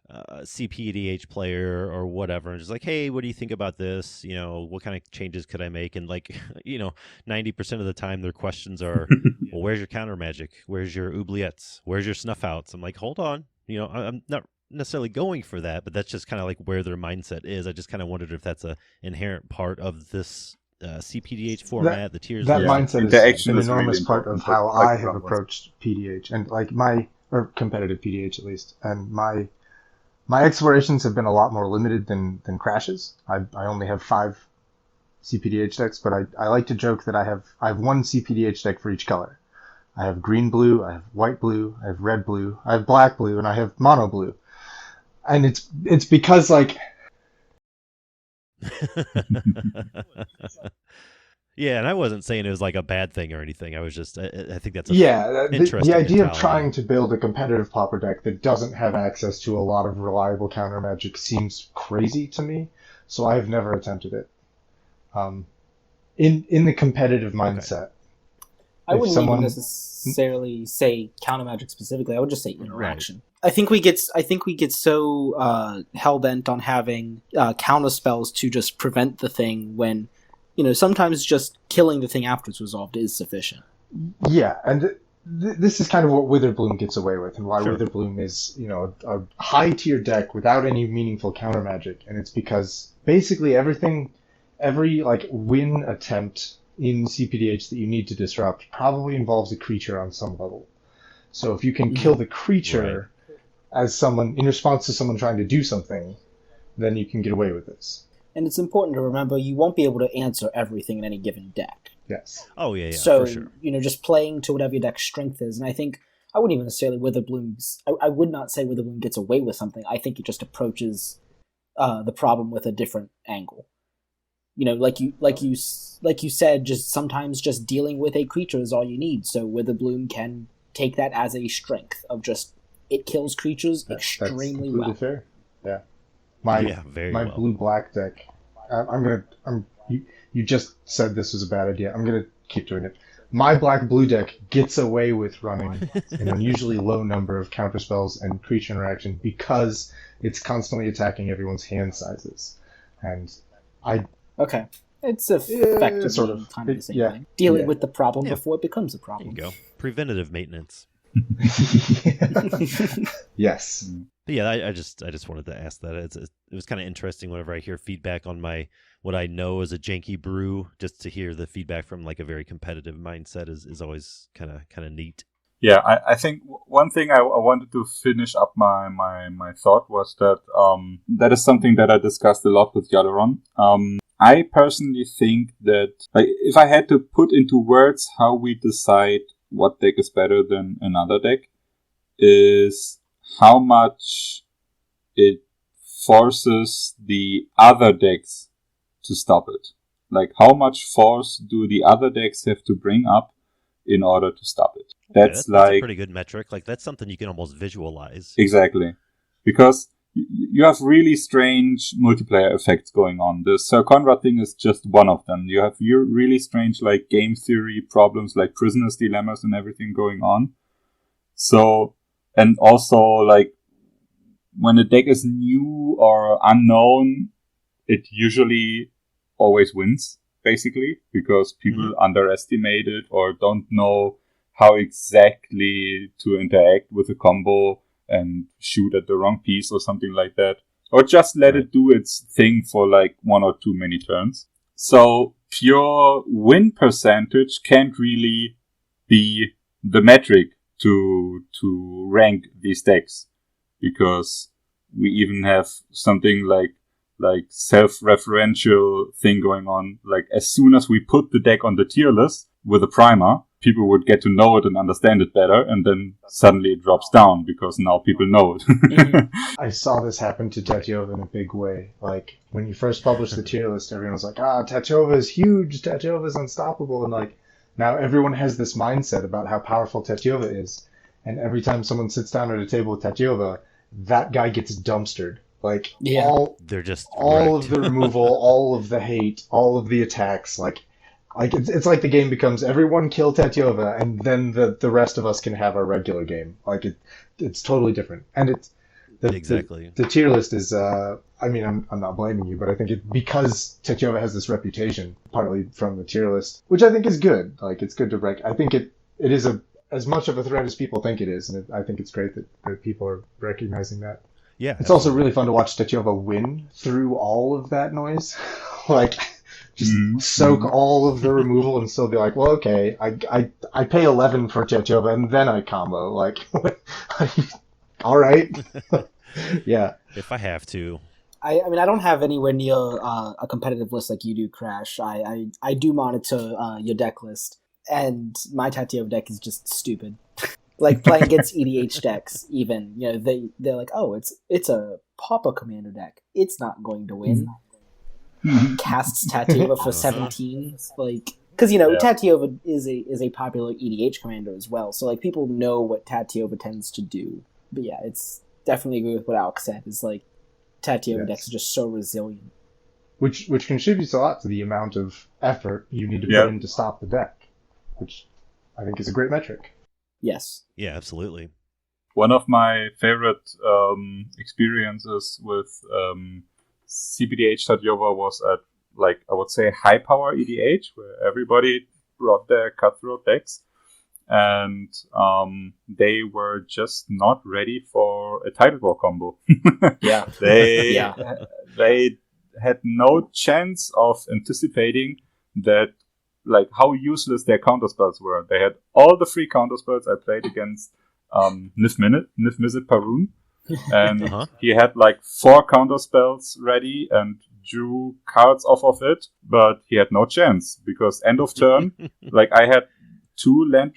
a cPDH player or whatever, and just like, hey, what do you think about this? What kind of changes could I make? And 90% of the time their questions are, well, where's your counter magic? Where's your oubliettes? Where's your snuff outs? I'm like, hold on. I'm not necessarily going for that, but that's just kind of like where their mindset is. I just kind of wondered if that's a inherent part of this cPDH format, the tiers. That Yeah. mindset Interaction is an is really enormous part important, of how like I the have run was. approached PDH and like or competitive PDH at least. And my explorations have been a lot more limited than crashes. I only have 5 cPDH decks, but I like to joke that I have one cPDH deck for each color. I have green blue, I have white blue, I have red blue, I have black blue, and I have mono blue. And it's because like Yeah, and I wasn't saying it was like a bad thing or anything. I was just, I think that's the interesting idea of mentality. trying to build a competitive Pauper deck that doesn't have access to a lot of reliable counter magic seems crazy to me, so I have never attempted it. In the competitive mindset, I wouldn't someone- even necessarily say counter magic specifically. I would just say interaction. I think we get so hell bent on having counter spells to just prevent the thing when, sometimes just killing the thing after it's resolved is sufficient. Yeah, and this is kind of what Witherbloom gets away with, and why Sure. Witherbloom is a high tier deck without any meaningful counter magic, and it's because basically every like win attempt in cPDH that you need to disrupt probably involves a creature on some level. So if you can kill the creature as someone in response to someone trying to do something, then you can get away with this. And it's important to remember you won't be able to answer everything in any given deck. Yes. Oh yeah, So, for sure. Just playing to whatever your deck's strength is. And I think I wouldn't even necessarily Witherbloom's. I would not say Witherbloom gets away with something. I think it just approaches the problem with a different angle. Like you said, just sometimes just dealing with a creature is all you need. So Witherbloom can take that as a strength of just it kills creatures extremely that's well. Fair. Yeah. My well. blue-black deck. You just said this was a bad idea. I'm gonna keep doing it. My black-blue deck gets away with running an unusually low number of counterspells and creature interaction because it's constantly attacking everyone's hand sizes, and Okay. It's effectively sort of. kind of the same Yeah. thing. Dealing Yeah. with the problem Yeah. before it becomes a There problem. you go. Preventative maintenance. Yes. But yeah, I just wanted to ask that. It was kind of interesting whenever I hear feedback on what I know is a janky brew. Just to hear the feedback from like a very competitive mindset is always kind of neat. Yeah, I think one thing I wanted to finish up my thought was that that is something that I discussed a lot with Yaleron. I personally think that if I had to put into words how we decide what deck is better than another deck, is how much it forces the other decks to stop it. Like, how much force do the other decks have to bring up in order to stop it? That's a pretty good metric. Like, that's something you can almost visualize. Exactly. Because you have really strange multiplayer effects going on. The Sir Conrad thing is just one of them. You have really strange like game theory problems, like prisoner's dilemmas and everything going on. So, and also like when a deck is new or unknown, it usually always wins, basically, because people underestimate it or don't know how exactly to interact with a combo and shoot at the wrong piece or something like that. Or just let it do its thing for like one or too many turns. So pure win percentage can't really be the metric to rank these decks, because we even have something like self-referential thing going on. Like as soon as we put the deck on the tier list with a primer, people would get to know it and understand it better, and then suddenly it drops down because now people know it. I saw this happen to Tatyova in a big way. Like, when you first published the tier list, everyone was like, Tatyova is huge, Tatyova is unstoppable, and like, now everyone has this mindset about how powerful Tatyova is, and every time someone sits down at a table with Tatyova, that guy gets dumpstered. Like, they're just all wrecked. of the removal, all of the hate, all of the attacks, like it's like the game becomes everyone kill Tatyova, and then the rest of us can have our regular game. Like it's totally different, and it's exactly the tier list is. I mean, I'm not blaming you, but I think because Tatyova has this reputation, partly from the tier list, which I think is good. Like it's good to break. I think it is as much of a threat as people think it is, and I think it's great that people are recognizing that. Yeah, it's also really fun to watch Tatyova win through all of that noise. Like, just Mhm. soak Mhm. all of the removal and still be like, well, okay, I pay 11 for Tatiova and then I combo. Like, all right. Yeah. If I have to. I mean, I don't have anywhere near a competitive list like you do, Crash. I do monitor your deck list, and my Tatiova deck is just stupid. Like playing against EDH decks, even they're like, oh, it's a Pauper Commander deck. It's not going to win. Casts Tatiova for 17, like because Yeah. Tatiova is a popular EDH commander as well. So like people know what Tatiova tends to do. But yeah, it's definitely agree with what Alex said. Is like Tatiova decks are just so resilient. Which contributes a lot to the amount of effort you need to Yeah. put in to stop the deck, which I think is a great metric. Yes. Yeah, absolutely. One of my favorite experiences with cPDH Tatiova was at, like, I would say high power EDH, where everybody brought their cutthroat decks, and they were just not ready for a title war combo. Yeah. They Yeah. they had no chance of anticipating that, like, how useless their counterspells were. They had all the free counterspells. I played against Nif Mizzet Parun, and he had like 4 counterspells ready and drew cards off of it, but he had no chance because end of turn, like, I had 2 land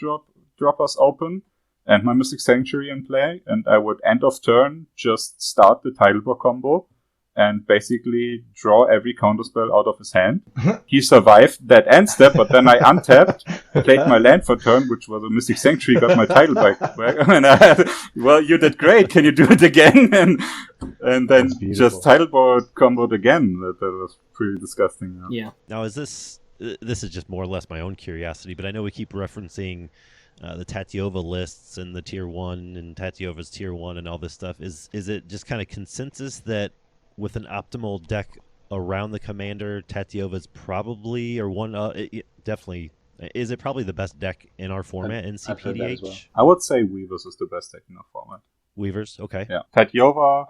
droppers open and my Mystic Sanctuary in play, and I would end of turn just start the Titleboard combo and basically draw every counterspell out of his hand. He survived that end step, but then I untapped, played my land for turn, which was a Mystic Sanctuary, got my title back. And I had, well, you did great. Can you do it again? And then just titleboard comboed again. That was pretty disgusting. Yeah. Now, is this is just more or less my own curiosity, but I know we keep referencing the Tatiova lists and the tier 1 and Tatiova's tier 1 and all this stuff. Is it just kind of consensus that with an optimal deck around the commander, Tatiova is probably, or one, definitely, is it probably the best deck in our format in cPDH? Well. I would say Weavers is the best deck in our format. Weavers, okay. Yeah. Tatiova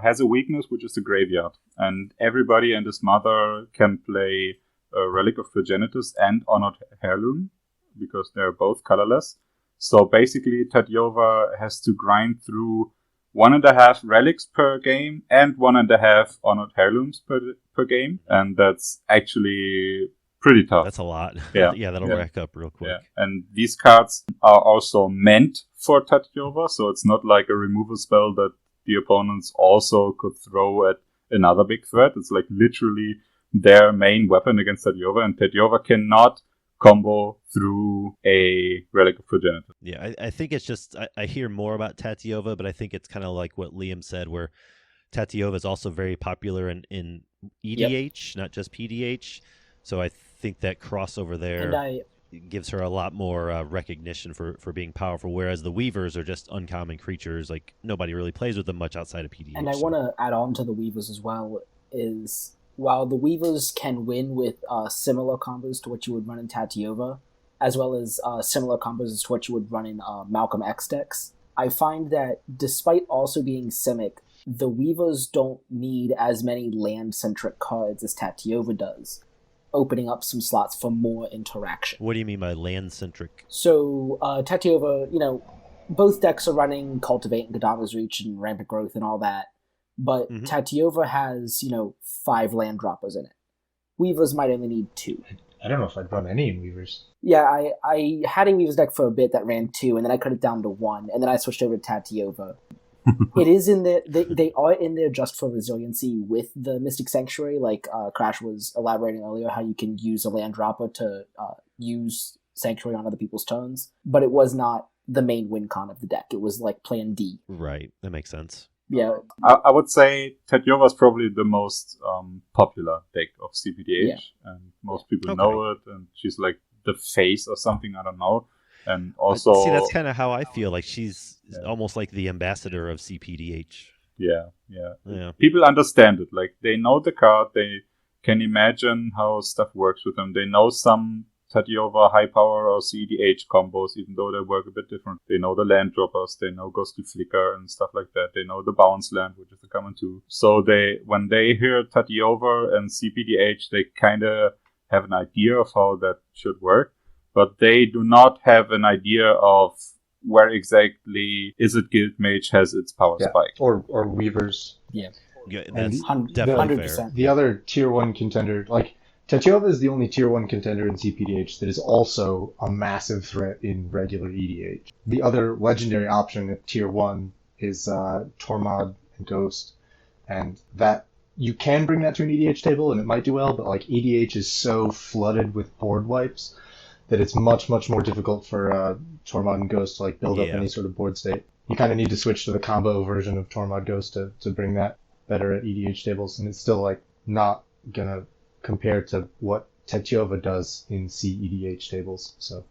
has a weakness, which is the graveyard. And everybody and his mother can play Relic of Progenitus and Honored Heirloom, because they're both colorless. So basically, Tatiova has to grind through 1.5 relics per game and 1.5 Honored Heirlooms per game, and that's actually pretty tough. That's a lot. Yeah, yeah, that'll rack up real quick. Yeah. And these cards are also meant for Tatiova, so it's not like a removal spell that the opponents also could throw at another big threat. It's like literally their main weapon against Tatiova, and Tatiova cannot combo through a Relic of Progenitus. Yeah, I think it's just, I hear more about Tatiova, but I think it's kind of like what Liam said, where Tatiova is also very popular in EDH, not just PDH. So I think that crossover there gives her a lot more recognition for being powerful, whereas the Weavers are just uncommon creatures. Like, nobody really plays with them much outside of PDH. And I want to add on to the Weavers as well, is while the Weavers can win with similar combos to what you would run in Tatiova, as well as similar combos as to what you would run in Malcolm X decks, I find that despite also being Simic, the Weavers don't need as many land-centric cards as Tatiova does, opening up some slots for more interaction. What do you mean by land-centric? So Tatiova, both decks are running Cultivate and Godama's Reach and Rampant Growth and all that, but Tatiova has, 5 land droppers in it. Weavers might only need 2. I don't know if I'd run any in Weavers. Yeah, I had a Weavers deck for a bit that ran 2, and then I cut it down to 1, and then I switched over to Tatiova. It is in there. They are in there just for resiliency with the Mystic Sanctuary, like Crash was elaborating earlier, how you can use a land dropper to use Sanctuary on other people's turns, but it was not the main win con of the deck. It was like plan D. Right, that makes sense. Yeah, I would say Tatiova is probably the most popular deck of cPDH, and most people know it, and she's like the face or something, I don't know. And also, see, that's kind of how I feel. Like, she's almost like the ambassador of cPDH. Yeah. People understand it. Like, they know the card. They can imagine how stuff works with them. They know some Tatiova high power or cEDH combos, even though they work a bit different. They know the land droppers, they know Ghostly Flicker and stuff like that. They know the bounce land, which is the common too. So when they hear Tatiova and cPDH, they kind of have an idea of how that should work, but they do not have an idea of where exactly Izzet Guildmage has its power spike. Or Weavers. Yeah. Yeah, that's And definitely 100%. fair. The other tier 1 contender, like Tatiova is the only tier 1 contender in cPDH that is also a massive threat in regular EDH. The other legendary option at tier 1 is Tormod and Ghost, and that you can bring that to an EDH table and it might do well, but like EDH is so flooded with board wipes that it's much, much more difficult for Tormod and Ghost to like build up any sort of board state. You kind of need to switch to the combo version of Tormod Ghost to bring that better at EDH tables, and it's still like not gonna compare to what Tatiova does in cEDH tables. So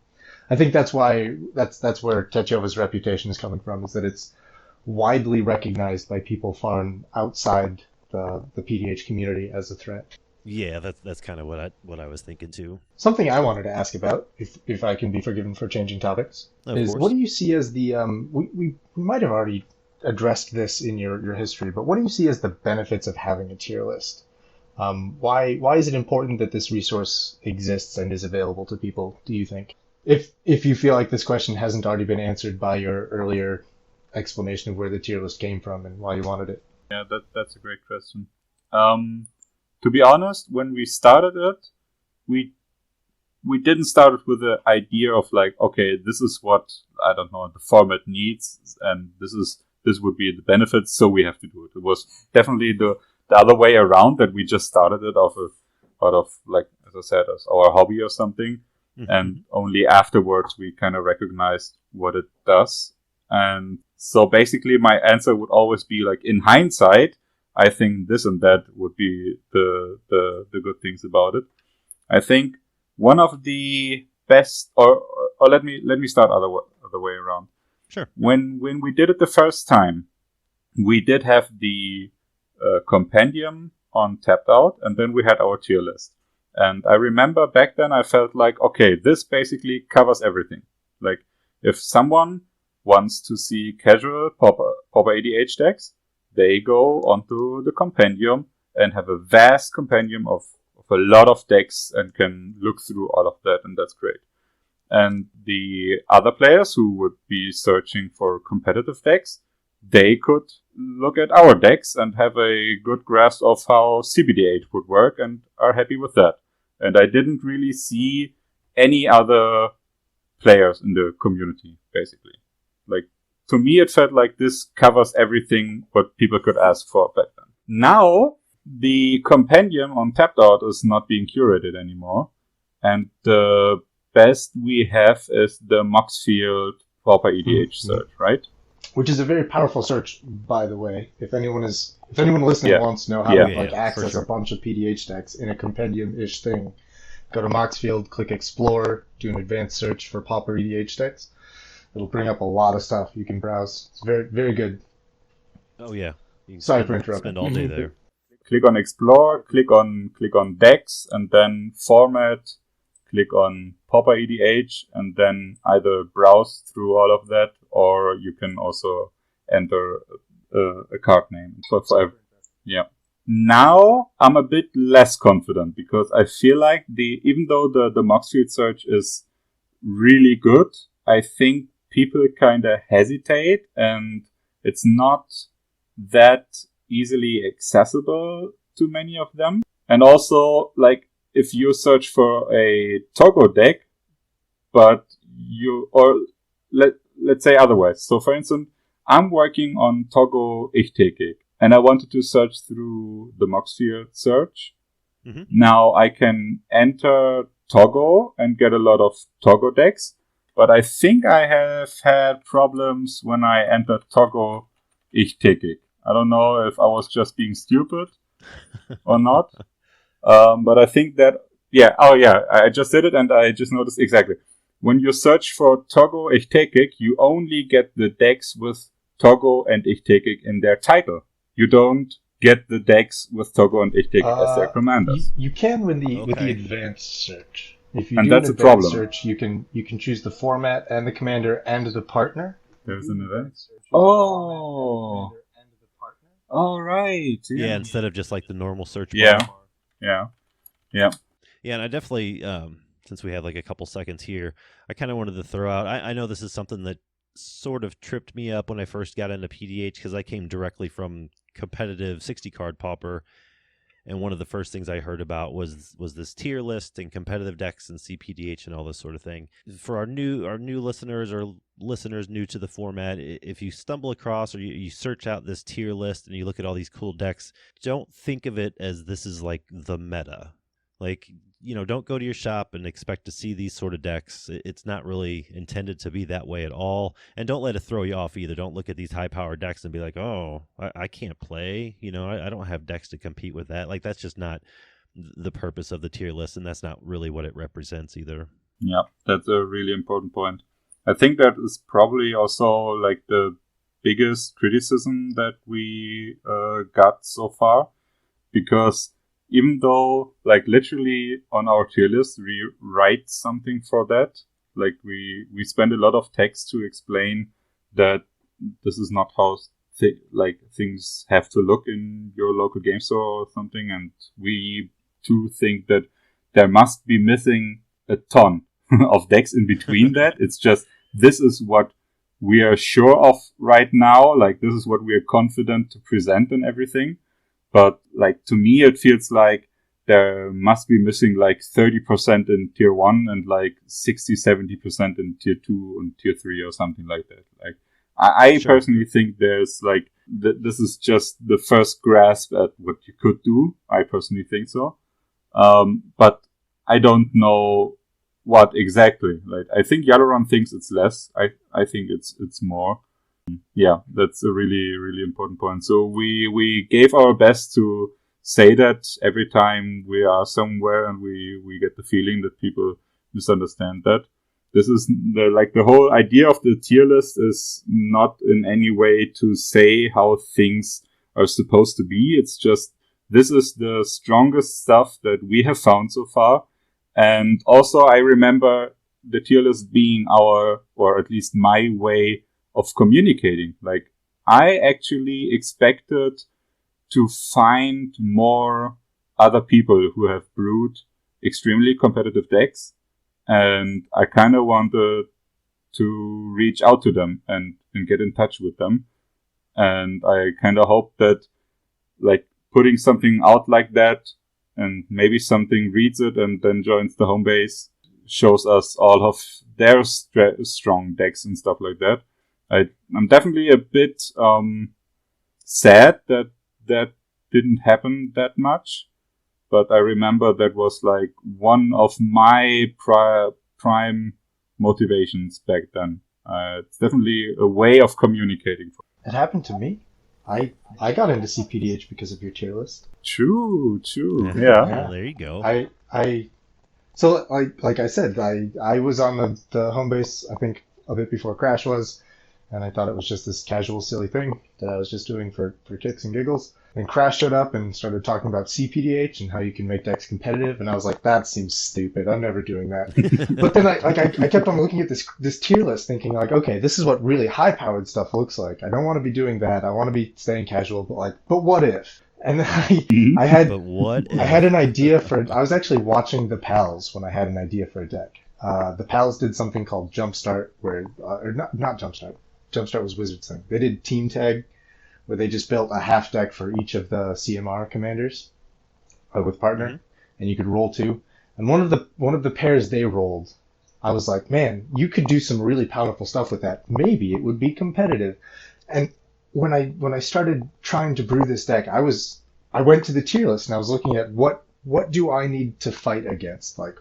I think that's why that's where Tatiova's reputation is coming from, is that it's widely recognized by people far outside the PDH community as a threat. Yeah, that's kind of what I was thinking too. Something I wanted to ask about, if I can be forgiven for changing topics, is what do you see as the we might have already addressed this in your history, but what do you see as the benefits of having a tier list? Why is it important that this resource exists and is available to people, do you think? If you feel like this question hasn't already been answered by your earlier explanation of where the tier list came from and why you wanted it. Yeah, that's a great question. To be honest, when we started it, we didn't start it with the idea of like, okay, this is what, I don't know, the format needs, and this would be the benefits, so we have to do it. It was definitely the other way around, that we just started it out of like, as I said, as our hobby or something, and only afterwards we kind of recognized what it does. And so basically my answer would always be like, in hindsight, I think this and that would be the good things about it. I think one of the best, or let me start other way around. Sure. When we did it the first time, we did have the compendium on tapped out, and then we had our tier list. And I remember back then I felt like, okay, this basically covers everything. Like, if someone wants to see casual Pauper ADH decks, they go onto the compendium and have a vast compendium of a lot of decks and can look through all of that, and that's great. And the other players who would be searching for competitive decks, they could look at our decks and have a good grasp of how cPDH would work and are happy with that. And I didn't really see any other players in the community, basically. Like, to me, it felt like this covers everything what people could ask for back then. Now, the compendium on Tapped Out is not being curated anymore. And the best we have is the Moxfield Pauper EDH search, right? Which is a very powerful search, by the way. If anyone listening wants to know how to access a bunch of PDH decks in a compendium-ish thing, go to Moxfield, click Explore, do an advanced search for Pauper EDH decks. It'll bring up a lot of stuff you can browse. It's very, very good. Oh yeah. Sorry for interrupting. Spend all day there. Click on Explore, click on Decks, and then Format. Click on Pauper EDH, and then either browse through all of that, or you can also enter a card name. Yeah. Now I'm a bit less confident, because I feel like even though the Moxfield search is really good, I think people kind of hesitate, and it's not that easily accessible to many of them. And also, like, if you search for a Togo deck, but let's say otherwise. So for instance, I'm working on Togo Ichtekik, and I wanted to search through the Moxfield search. Mm-hmm. Now I can enter Togo and get a lot of Togo decks, but I think I have had problems when I entered Togo Ichtekik. I don't know if I was just being stupid or not. But I think that, I just did it, and I just noticed exactly. When you search for Togo Ichtekik, you only get the decks with Togo and Ichtekik in their title. You don't get the decks with Togo and Ichtekik as their commanders. You can with the advanced search. If you And do an that's a advanced problem. search, you can choose the format and the commander and the partner. There's an event. Oh. All right. Yeah, instead of just like the normal search bar. Yeah. Yeah, and I definitely, since we have like a couple seconds here, I kind of wanted to throw out, I know this is something that sort of tripped me up when I first got into PDH because I came directly from competitive 60-card Pauper, and one of the first things I heard about was this tier list and competitive decks and cPDH and all this sort of thing. For our new listeners or listeners new to the format, if you stumble across or you search out this tier list and you look at all these cool decks, don't think of it as this is like the meta. Like, don't go to your shop and expect to see these sort of decks. It's not really intended to be that way at all. And don't let it throw you off either. Don't look at these high-powered decks and be like, oh, I can't play. I don't have decks to compete with that. Like, that's just not the purpose of the tier list, and that's not really what it represents either. Yeah, that's a really important point. I think that is probably also like the biggest criticism that we got so far, because even though, like, literally on our tier list, we write something for that. Like, we spend a lot of text to explain that this is not how things have to look in your local game store or something. And we too think that there must be missing a ton of decks in between that. It's just, this is what we are sure of right now. Like, this is what we are confident to present and everything. But, like, to me, it feels like there must be missing like 30% in tier 1 and like 60-70% in tier 2 and tier 3 or something like that. Like, I Sure. personally think there's like, this is just the first grasp at what you could do. I personally think so. But I don't know what exactly. Like, I think Yalaron thinks it's less. I think it's more. Yeah, that's a really, really important point. So we gave our best to say that every time we are somewhere and we get the feeling that people misunderstand that. This is the whole idea of the tier list is not in any way to say how things are supposed to be. It's just, this is the strongest stuff that we have found so far. And also I remember the tier list being our, or at least my way of communicating. Like, I actually expected to find more other people who have brewed extremely competitive decks, and I kind of wanted to reach out to them and get in touch with them. And I kind of hope that, like, putting something out like that, and maybe something reads it and then joins the home base, shows us all of their strong decks and stuff like that. I'm definitely a bit sad that didn't happen that much, but I remember that was like one of my prime motivations back then. It's definitely a way of communicating. It happened to me. I got into cPDH because of your tier list. True. Yeah. There you go. So like I said, I was on the home base, I think, a bit before Crash was. And I thought it was just this casual, silly thing that I was just doing for kicks and giggles. And Crash showed up and started talking about cPDH and how you can make decks competitive. And I was like, that seems stupid. I'm never doing that. But then I kept on looking at this tier list thinking like, okay, this is what really high-powered stuff looks like. I don't want to be doing that. I want to be staying casual, but what if? And then I had an idea I was actually watching the Pals when I had an idea for a deck. The Pals did something called Jumpstart, or not Jumpstart. Jumpstart was Wizards' thing. They did Team Tag, where they just built a half deck for each of the CMR commanders with partner, and you could roll 2. And one of the pairs they rolled, I was like, man, you could do some really powerful stuff with that. Maybe it would be competitive. And when I started trying to brew this deck, I went to the tier list and I was looking at what do I need to fight against? Like,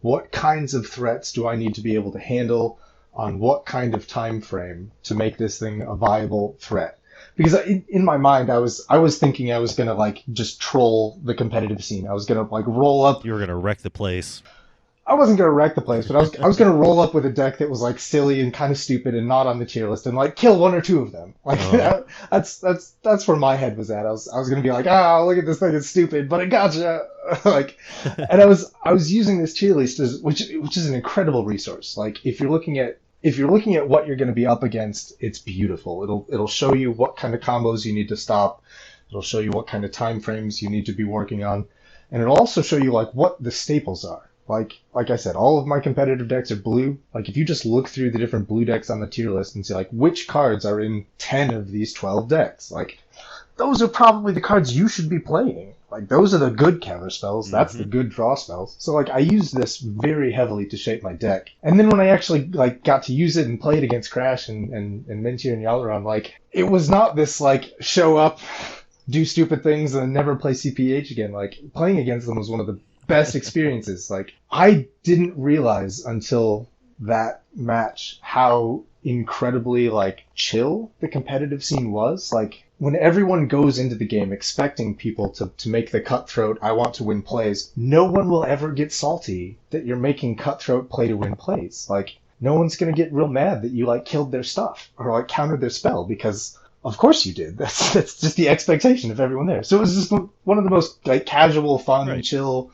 what kinds of threats do I need to be able to handle on what kind of time frame to make this thing a viable threat? Because in my mind, I was thinking I was gonna like just troll the competitive scene. I was gonna like roll up. You were gonna wreck the place. I wasn't gonna wreck the place, but I was gonna roll up with a deck that was like silly and kind of stupid and not on the tier list, and like kill one or two of them. Like that's where my head was at. I was gonna be like, look at this thing, it's stupid, but it gotcha. Like, and I was using this tier list which is an incredible resource. Like if you're looking at what you're going to be up against, it's beautiful. It'll show you what kind of combos you need to stop. It'll show you what kind of time frames you need to be working on, and it'll also show you like what the staples are. Like I said, all of my competitive decks are blue. Like if you just look through the different blue decks on the tier list and see like which cards are in 10 of these 12 decks, like those are probably the cards you should be playing. Like those are the good counter spells. That's the good draw spells. So like I used this very heavily to shape my deck. And then when I actually like got to use it and play it against Crash and Mentir and Yalaron, like it was not this like show up, do stupid things and never play cPDH again. Like playing against them was one of the best experiences. Like I didn't realize until that match how incredibly like chill the competitive scene was. Like when everyone goes into the game expecting people to make the cutthroat I want to win plays, no one will ever get salty that you're making cutthroat play to win plays. Like no one's gonna get real mad that you like killed their stuff or like countered their spell, because of course you did. That's just the expectation of everyone there. So it was just one of the most like casual, fun, Right. chill,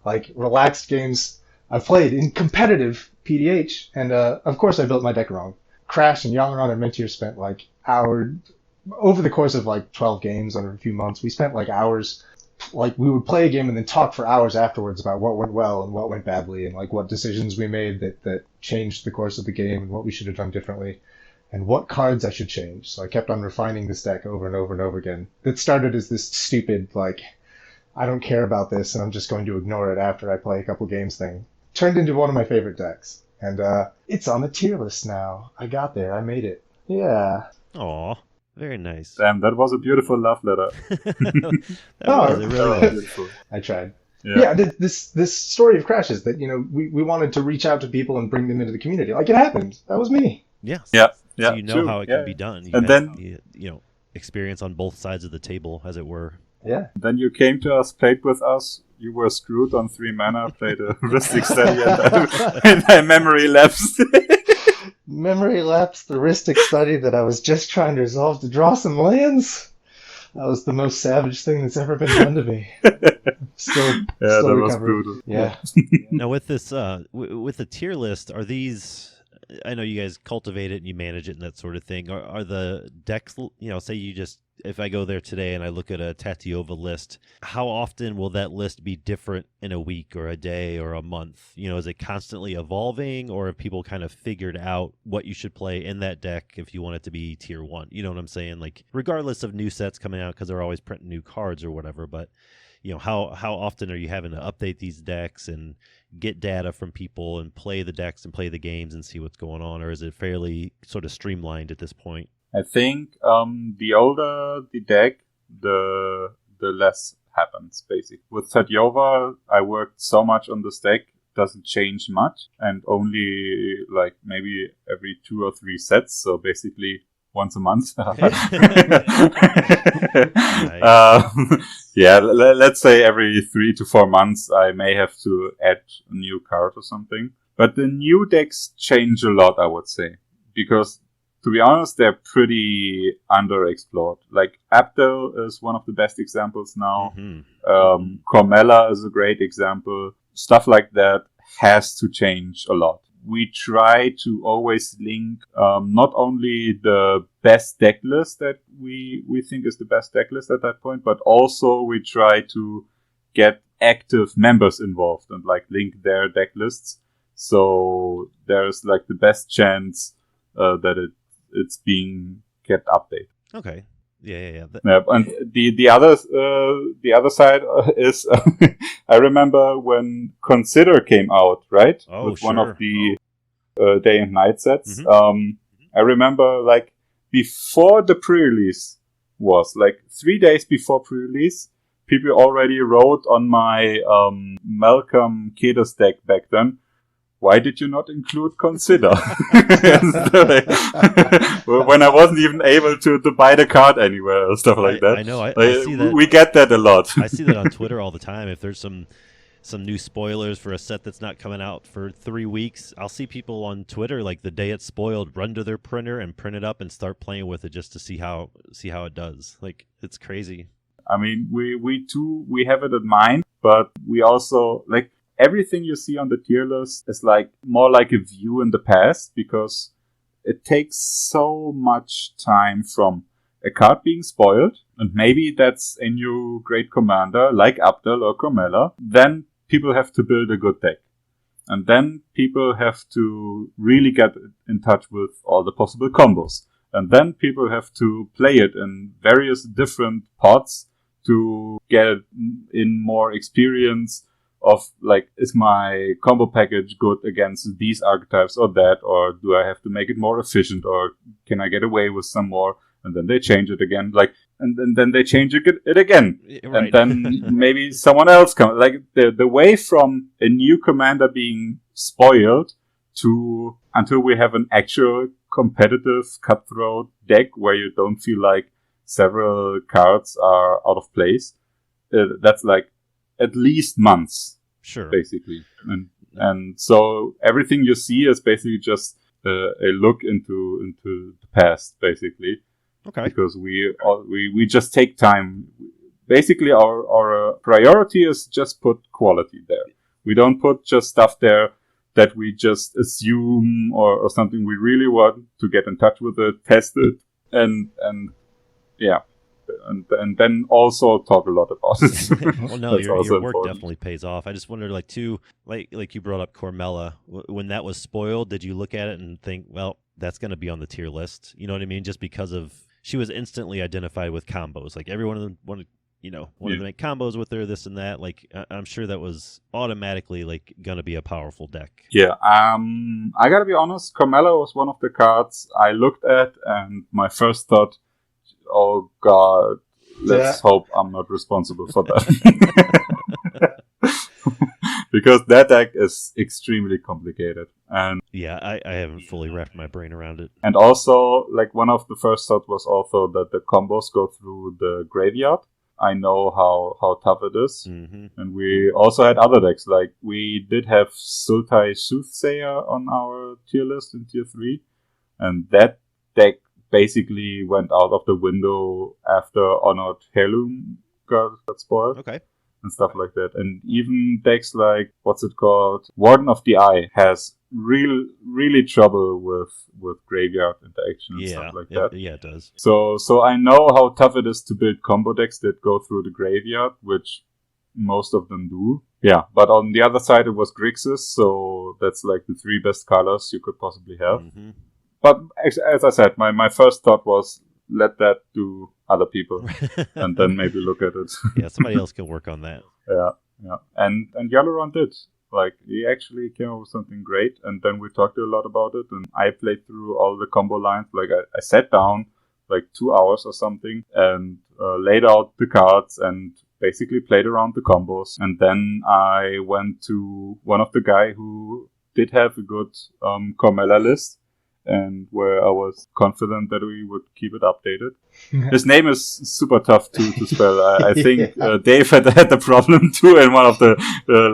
like relaxed games I've played in competitive PDH. And of course I built my deck wrong. Crash and Yalaron and Mentir spent like hours over the course of like 12 games over a few months. We spent like hours, like we would play a game and then talk for hours afterwards about what went well and what went badly and like what decisions we made that changed the course of the game and what we should have done differently and what cards I should change. So I kept on refining this deck over and over and over again. It started as this stupid, like, I don't care about this and I'm just going to ignore it after I play a couple games thing. Turned into one of my favorite decks. And it's on the tier list now. I got there. I made it. Yeah. Aw, very nice. Damn, that was a beautiful love letter. It really was. Beautiful. I tried. Yeah. Yeah, this story of Crash is that, you know, we wanted to reach out to people and bring them into the community. Like, it happened. That was me. Yes. Yeah. So you know true. how it Yeah. can be done. You And have, then- you know, experience on both sides of the table, as it were. Yeah. Then you came to us, played with us. You were screwed on 3 mana, played a Ristic Study, and my memory lapsed. Memory lapse, the Ristic Study that I was just trying to resolve to draw some lands. That was the most savage thing that's ever been done to me. Still Yeah, that was recovering. brutal. Yeah. Now, with this, with the tier list, are these? I know you guys cultivate it and you manage it and that sort of thing. Are the decks? You know, say you just, if I go there today and I look at a Tatiova list, how often will that list be different in a week or a day or a month? You know, is it constantly evolving, or have people kind of figured out what you should play in that deck if you want it to be tier 1? You know what I'm saying? Like, regardless of new sets coming out, because they're always printing new cards or whatever, but you know, how often are you having to update these decks and get data from people and play the decks and play the games and see what's going on, or is it fairly sort of streamlined at this point? I think the older the deck, the less happens, basically. With Tatiova, I worked so much on this deck, doesn't change much, and only like maybe every 2 or 3 sets, so basically once a month. Yeah, let's say every 3 to 4 months I may have to add a new card or something. But the new decks change a lot, I would say, because to be honest, they're pretty underexplored. Like Abdel is one of the best examples now. Mm-hmm. Cormella is a great example. Stuff like that has to change a lot. We try to always link not only the best deck list that we think is the best deck list at that point, but also we try to get active members involved and like link their deck lists. So there's like the best chance that it's being kept updated. Okay. Yeah. Yeah, and the other side is I remember when Consider came out, right? Oh, with one sure. of the day and night sets. Mhm. I remember like before the pre-release was like 3 days before pre-release, people already wrote on my Malcolm Kedas deck back then, why did you not include Consider? When I wasn't even able to buy the card anywhere or stuff like that. I know. I Like, see that. we get that a lot. I see that on Twitter all the time. If there's some some new spoilers for a set that's not coming out for 3 weeks. I'll see people on Twitter like the day it's spoiled run to their printer and print it up and start playing with it just to see how it does. Like, it's crazy. I mean, we have it in mind, but we also like everything you see on the tier list is like more like a view in the past, because it takes so much time from a card being spoiled, and maybe that's a new great commander like Abdel or Carmella. Then people have to build a good deck. And then people have to really get in touch with all the possible combos. And then people have to play it in various different pots to get in more experience of, like, is my combo package good against these archetypes or that, or do I have to make it more efficient, or can I get away with some more? And then they change it again, like, and then they change it again. Right. And then maybe someone else comes. Like, the way from a new commander being spoiled to until we have an actual competitive cutthroat deck where you don't feel like several cards are out of place, that's like at least months. Sure. Basically. And so everything you see is basically just a look into the past, basically. Okay. Because we just take time. Basically, our priority is just put quality there. We don't put just stuff there that we just assume or something. We really want to get in touch with it, test it, and yeah, and then also talk a lot about it. Well, no, your work important. definitely pays off. I just wondered, like, too, like you brought up Carmella. When that was spoiled, did you look at it and think, well, that's going to be on the tier list? You know what I mean? Just because of she was instantly identified with combos. Like, everyone wanted to make combos with her, this and that. Like, I'm sure that was automatically like going to be a powerful deck. Yeah. I gotta be honest. Carmella was one of the cards I looked at, and my first thought, oh God, let's hope I'm not responsible for that. Because that deck is extremely complicated. And yeah, I haven't fully wrapped my brain around it. And also, like, one of the first thoughts was also that the combos go through the graveyard. I know how tough it is. Mm-hmm. And we also had other decks. Like, we did have Sultai Soothsayer on our tier list in tier 3. And that deck basically went out of the window after Honored Heirloom got spoiled. Okay. And stuff like that. And even decks like, what's it called? Warden of the Eye has really trouble with graveyard interaction and stuff like that. Yeah, it does. So I know how tough it is to build combo decks that go through the graveyard, which most of them do. Yeah, but on the other side it was Grixis, so that's like the 3 best colors you could possibly have. Mm-hmm. But as I said, my first thought was, let that do other people, and then maybe look at it. Yeah, somebody else can work on that. Yeah. And Yalaron did. Like, he actually came up with something great, and then we talked a lot about it, and I played through all the combo lines. Like, I sat down, like, 2 hours or something, and laid out the cards, and basically played around the combos. And then I went to one of the guy who did have a good Carmella list, and where I was confident that we would keep it updated. His name is super tough to spell. I think Dave had the problem too in one of the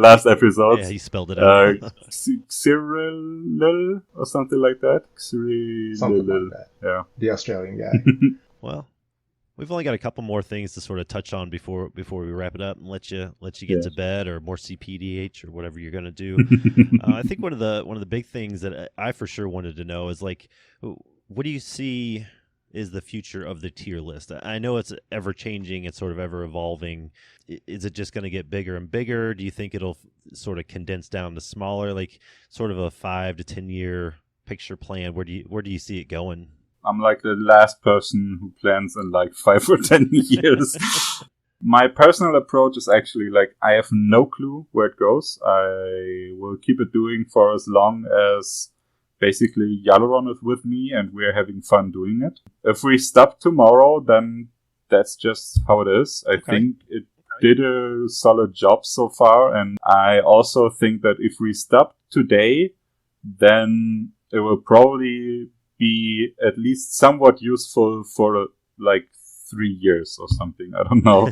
last episodes. Yeah, he spelled it out. Cyril or something like that. Cyril. Something like that. Yeah. The Australian guy. Well, we've only got a couple more things to sort of touch on before we wrap it up and let you get to bed, or more cPDH or whatever you're going to do. I think one of the big things that I for sure wanted to know is, like, what do you see is the future of the tier list? I know it's ever changing, it's sort of ever evolving. Is it just going to get bigger and bigger? Do you think it'll sort of condense down to smaller, like sort of a 5 to 10 year picture plan? Where do you see it going? I'm like the last person who plans in like 5 or 10 years. My personal approach is actually, like, I have no clue where it goes. I will keep it doing for as long as basically Yalaron is with me and we're having fun doing it. If we stop tomorrow, then that's just how it is. I think it did a solid job so far. And I also think that if we stop today, then it will probably be at least somewhat useful for like 3 years or something. I don't know.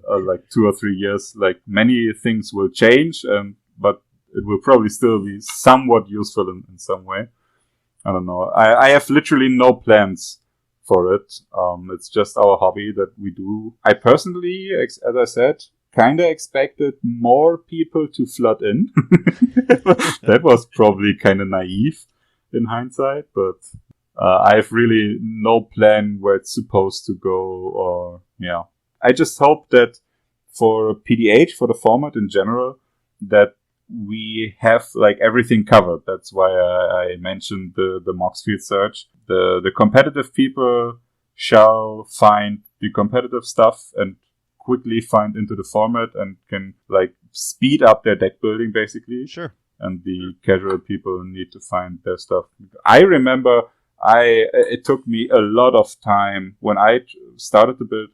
like 2 or 3 years, like many things will change, but it will probably still be somewhat useful in some way. I don't know. I have literally no plans for it. It's just our hobby that we do. I personally, as I said, kind of expected more people to flood in. That was probably kind of naive in hindsight, but I have really no plan where it's supposed to go, or yeah. I just hope that for PDH, for the format in general, that we have like everything covered. That's why I mentioned the Mox field search. The competitive people shall find the competitive stuff and quickly find into the format and can like speed up their deck building basically. Sure. And the casual people need to find their stuff. I remember it took me a lot of time when I started to build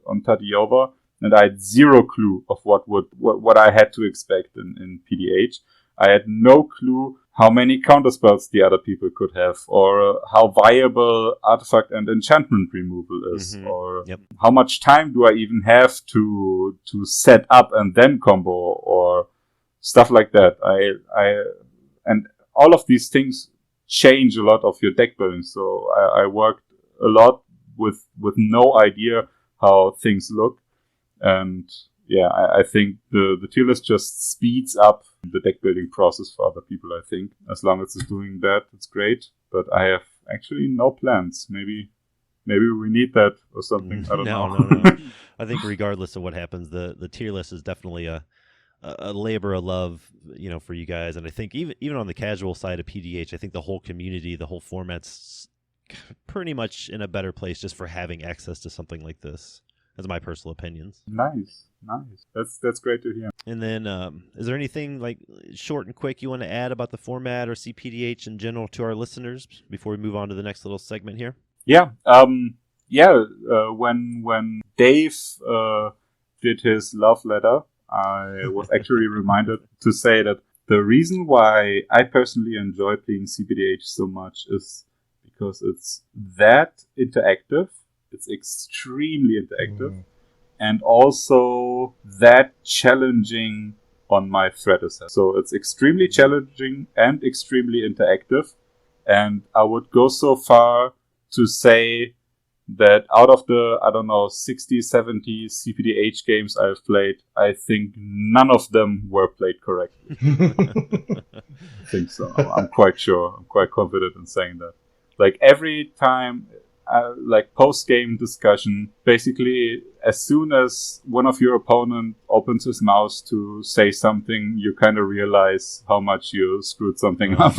on Tatiova, and I had zero clue of what I had to expect in PDH. I had no clue how many counterspells the other people could have, or how viable artifact and enchantment removal is, or how much time do I even have to set up and then combo, or stuff like that. And all of these things change a lot of your deck building. So I worked a lot with no idea how things look. And yeah, I think the tier list just speeds up the deck building process for other people, I think. As long as it's doing that, it's great. But I have actually no plans. Maybe we need that or something. I don't know. No. I think regardless of what happens, the tier list is definitely a labor of love, for you guys. And I think even on the casual side of PDH, I think the whole community, the whole format's pretty much in a better place just for having access to something like this. That's my personal opinions. Nice. That's great to hear. And then, is there anything like short and quick you want to add about the format or cPDH in general to our listeners before we move on to the next little segment here? Yeah. When Dave did his love letter, I was actually reminded to say that the reason why I personally enjoy playing cPDH so much is because it's that interactive. It's extremely interactive, and also that challenging on my threat assessment. So it's extremely challenging and extremely interactive. And I would go so far to say that out of the, 60, 70 cPDH games I've played, I think none of them were played correctly. I think so. I'm quite sure. I'm quite confident in saying that. Like every time, like post-game discussion, basically as soon as one of your opponent opens his mouth to say something, you kind of realize how much you screwed something up.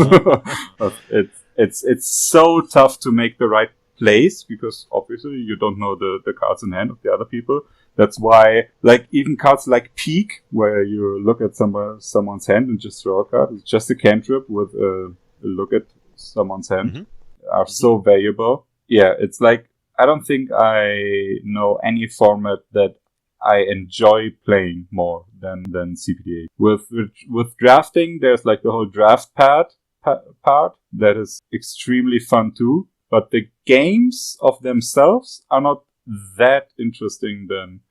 It's so tough to make the right plays because obviously you don't know the cards in hand of the other people. That's why, like, even cards like Peek, where you look at someone's hand and just throw a card, it's just a cantrip with a look at someone's hand, are so valuable. Yeah, it's like, I don't think I know any format that I enjoy playing more than cPDH. With drafting, there's like the whole draft part that is extremely fun too. But the games of themselves are not that interesting than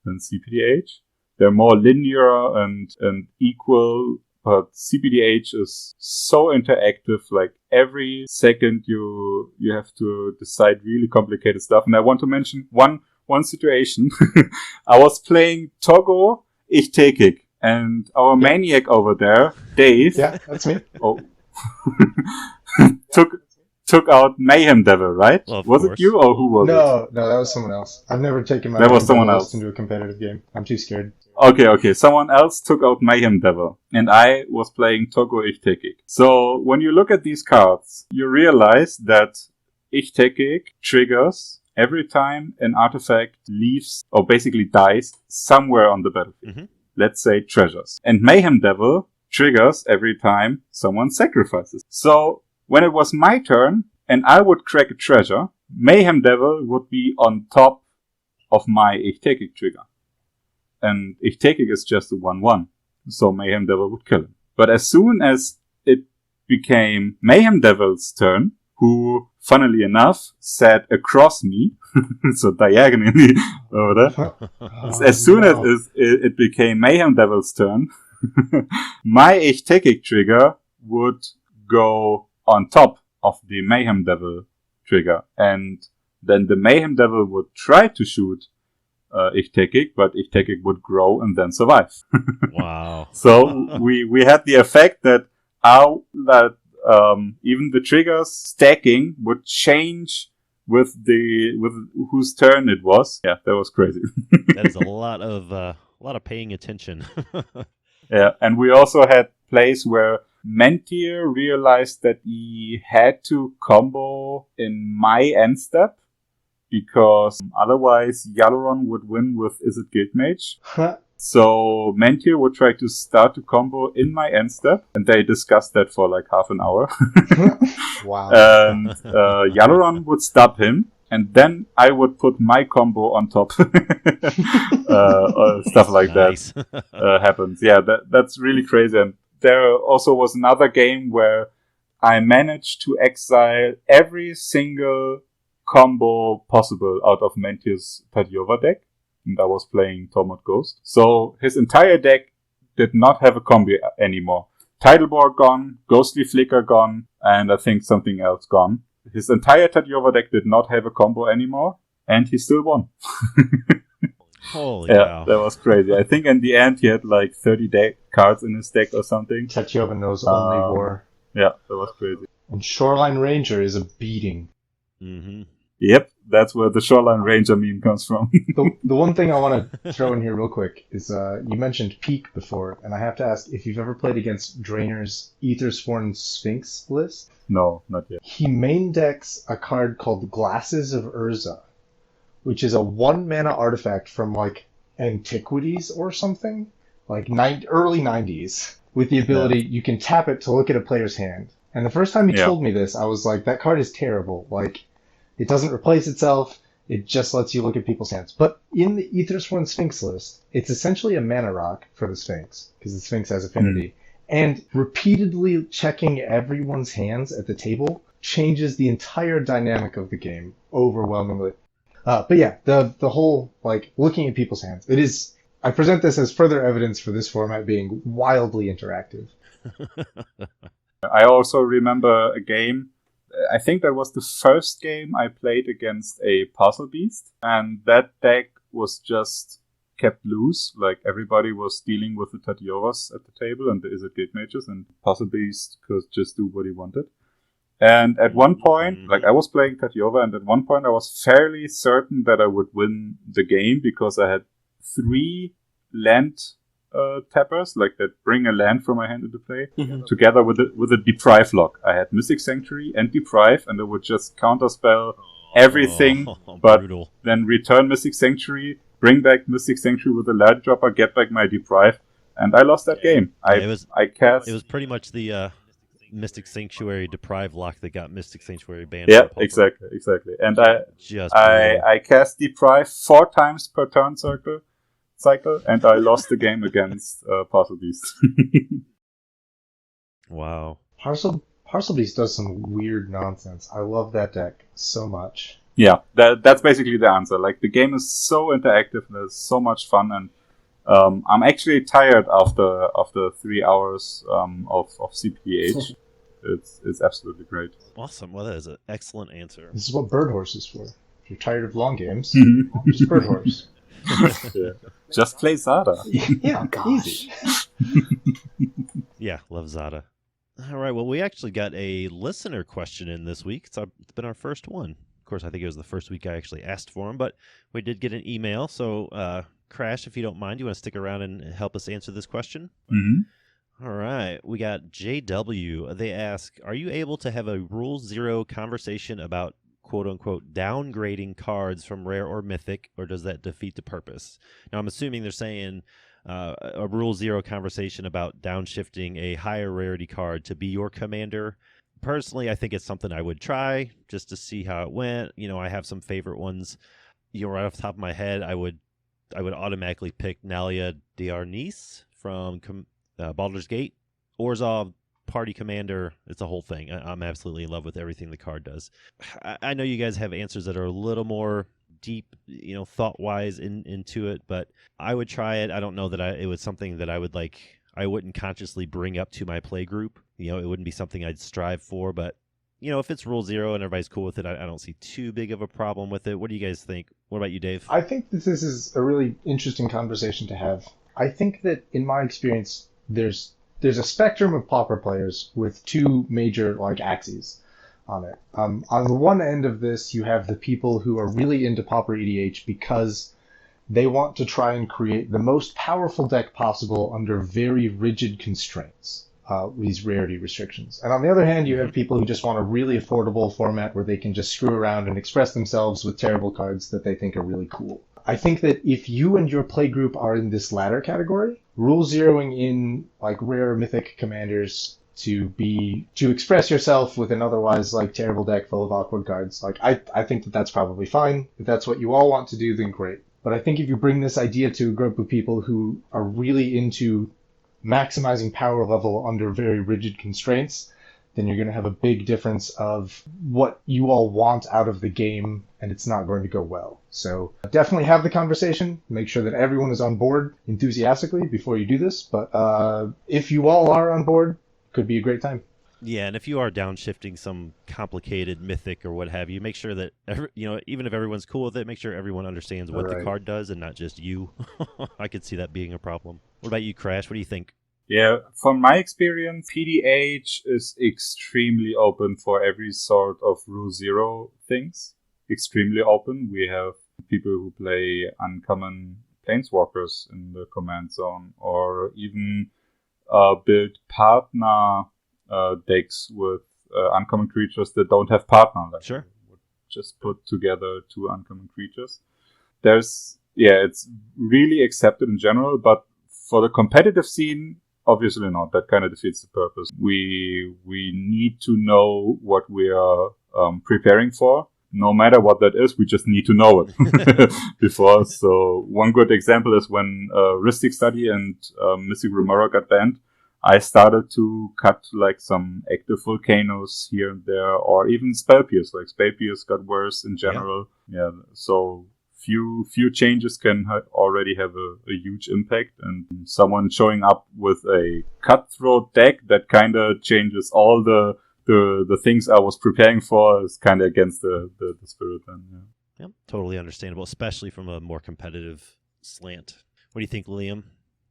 cPDH. They're more linear and equal. But cPDH is so interactive, like every second you have to decide really complicated stuff. And I want to mention one situation. I was playing Togo Ich Tekik, and our maniac over there, Dave. Yeah, that's me. Oh, took out Mayhem Devil, right? Well, was course. It you or who was it? No, that was someone else. I've never taken my That was someone else into a competitive game. I'm too scared. Okay. Someone else took out Mayhem Devil, and I was playing Togo Ich Tekik. So when you look at these cards, you realize that Ich Tekik triggers every time an artifact leaves or basically dies somewhere on the battlefield. Let's say treasures. And Mayhem Devil triggers every time someone sacrifices. So when it was my turn and I would crack a treasure, Mayhem Devil would be on top of my Ich Tekik trigger. And Ich Tekik is just a 1/1. So Mayhem Devil would kill him. But as soon as it became Mayhem Devil's turn, who funnily enough, sat across me, so diagonally over there. As soon as it became Mayhem Devil's turn, my cPDH trigger would go on top of the Mayhem Devil trigger, and then the Mayhem Devil would try to shoot cPDH, but cPDH would grow and then survive. Wow. So we had the effect that even the triggers stacking would change with whose turn it was. Yeah, that was crazy. That is a lot of paying attention. Yeah, and we also had plays where Mentir realized that he had to combo in my end step, because otherwise Yalloron would win with Is It Guild Mage. So Mentir would try to start to combo in my end step, and they discussed that for like half an hour. Wow. And Yalloron would stop him, and then I would put my combo on top. Stuff like Nice. that happens. Yeah, that's really crazy. And there also was another game where I managed to exile every single combo possible out of Mentir's Tadiova deck, and I was playing Tormod Ghost. So his entire deck did not have a combo anymore. Tidalbore gone, Ghostly Flicker gone, and I think something else gone. His entire Tadiova deck did not have a combo anymore, and he still won. Holy Yeah, cow. that was crazy. I think in the end he had like 30 cards in his deck or something. Tatiova knows only war. Yeah, that was crazy. And Shoreline Ranger is a beating. Mm-hmm. Yep, that's where the Shoreline Ranger meme comes from. The one thing I want to throw in here real quick is you mentioned Peak before, and I have to ask if you've ever played against Drainer's Aethersworn Sphinx list. No, not yet. He main decks a card called Glasses of Urza, which is a 1-mana artifact from like Antiquities or something, like early 90s, with the ability you can tap it to look at a player's hand. And the first time he told me this, I was like, that card is terrible. Like, it doesn't replace itself. It just lets you look at people's hands. But in the Aethersworn Sphinx list, it's essentially a mana rock for the Sphinx, because the Sphinx has affinity. And repeatedly checking everyone's hands at the table changes the entire dynamic of the game overwhelmingly. But yeah, the whole, like, looking at people's hands. It is, I present this as further evidence for this format being wildly interactive. I also remember a game, I think that was the first game I played against a Puzzle Beast, and that deck was just kept loose. Like, everybody was dealing with the Tatiovas at the table and the Izzet Guild Mages, and Puzzle Beast could just do what he wanted. And at one point, like, I was playing Tatiova, and at one point I was fairly certain that I would win the game because I had 3 land tappers, like that bring a land from my hand into play, together with a Deprive lock. I had Mystic Sanctuary and Deprive, and I would just counterspell everything, but brutal. then return Mystic Sanctuary, bring back Mystic Sanctuary with a land dropper, get back my Deprive, and I lost that game. It was cast. pretty much the Mystic Sanctuary Deprive lock that got Mystic Sanctuary banned. Yeah, from Pauper. exactly. And Just I cast Deprive 4 times per turn cycle, and I lost the game against Puzzle Beast. wow. Parcel Beast does some weird nonsense. I love that deck so much. Yeah, that's basically the answer. Like, the game is so interactive, and there's so much fun, and I'm actually tired after 3 hours of cPDH. It's absolutely great. Awesome. Well, that is an excellent answer. This is what Bird Horse is for. If you're tired of long games, just Bird Horse. Yeah. Just play Zada. Yeah, Gosh. easy. Yeah, love Zada. All right. Well, we actually got a listener question in this week. It's been our first one. Of course, I think it was the first week I actually asked for them, but we did get an email. So, Crash, if you don't mind, you want to stick around and help us answer this question? Mm-hmm. All right. We got JW. They ask, are you able to have a Rule 0 conversation about quote-unquote downgrading cards from rare or mythic, or does that defeat the purpose? Now, I'm assuming they're saying a Rule 0 conversation about downshifting a higher rarity card to be your commander. Personally, I think it's something I would try just to see how it went. You know, I have some favorite ones. You know, right off the top of my head, I would automatically pick Nalia Diarnis from Baldur's Gate. Orzhov Party Commander, it's a whole thing. I'm absolutely in love with everything the card does. I know you guys have answers that are a little more deep, thought-wise into it, but I would try it. I don't know that it was something that I wouldn't consciously bring up to my play group. It wouldn't be something I'd strive for, but if it's rule 0 and everybody's cool with it, I don't see too big of a problem with it. What do you guys think? What about you, Dave? I think this is a really interesting conversation to have. I think that in my experience, there's a spectrum of Pauper players with two major axes on it. On the one end of this, you have the people who are really into Pauper EDH because they want to try and create the most powerful deck possible under very rigid constraints, these rarity restrictions. And on the other hand, you have people who just want a really affordable format where they can just screw around and express themselves with terrible cards that they think are really cool. I think that if you and your play group are in this latter category, rule zeroing in rare mythic commanders to express yourself with an otherwise terrible deck full of awkward cards, I think that that's probably fine. If that's what you all want to do, then great. But I think if you bring this idea to a group of people who are really into maximizing power level under very rigid constraints, then you're going to have a big difference of what you all want out of the game, and it's not going to go well. So definitely have the conversation. Make sure that everyone is on board enthusiastically before you do this. But if you all are on board, could be a great time. Yeah, and if you are downshifting some complicated mythic or what have you, make sure that even if everyone's cool with it, make sure everyone understands what the card does and not just you. I could see that being a problem. What about you, Crash? What do you think? Yeah, from my experience, PDH is extremely open for every sort of rule 0 things. Extremely open. We have people who play uncommon planeswalkers in the command zone, or even build partner decks with uncommon creatures that don't have partner. Sure. Just put together 2 uncommon creatures. It's really accepted in general, but for the competitive scene, obviously not. That kind of defeats the purpose. We need to know what we are preparing for. No matter what that is, we just need to know it before. So one good example is when Rhystic Study and Mystic Remora got banned. I started to cut some active volcanoes here and there, or even Spell Pierce. Spell Pierce got worse in general. Yeah, so few changes can already have a huge impact, and someone showing up with a cutthroat deck that kind of changes all the things I was preparing for is kind of against the spirit then. Yeah. Yep, totally understandable, especially from a more competitive slant. What do you think, Liam?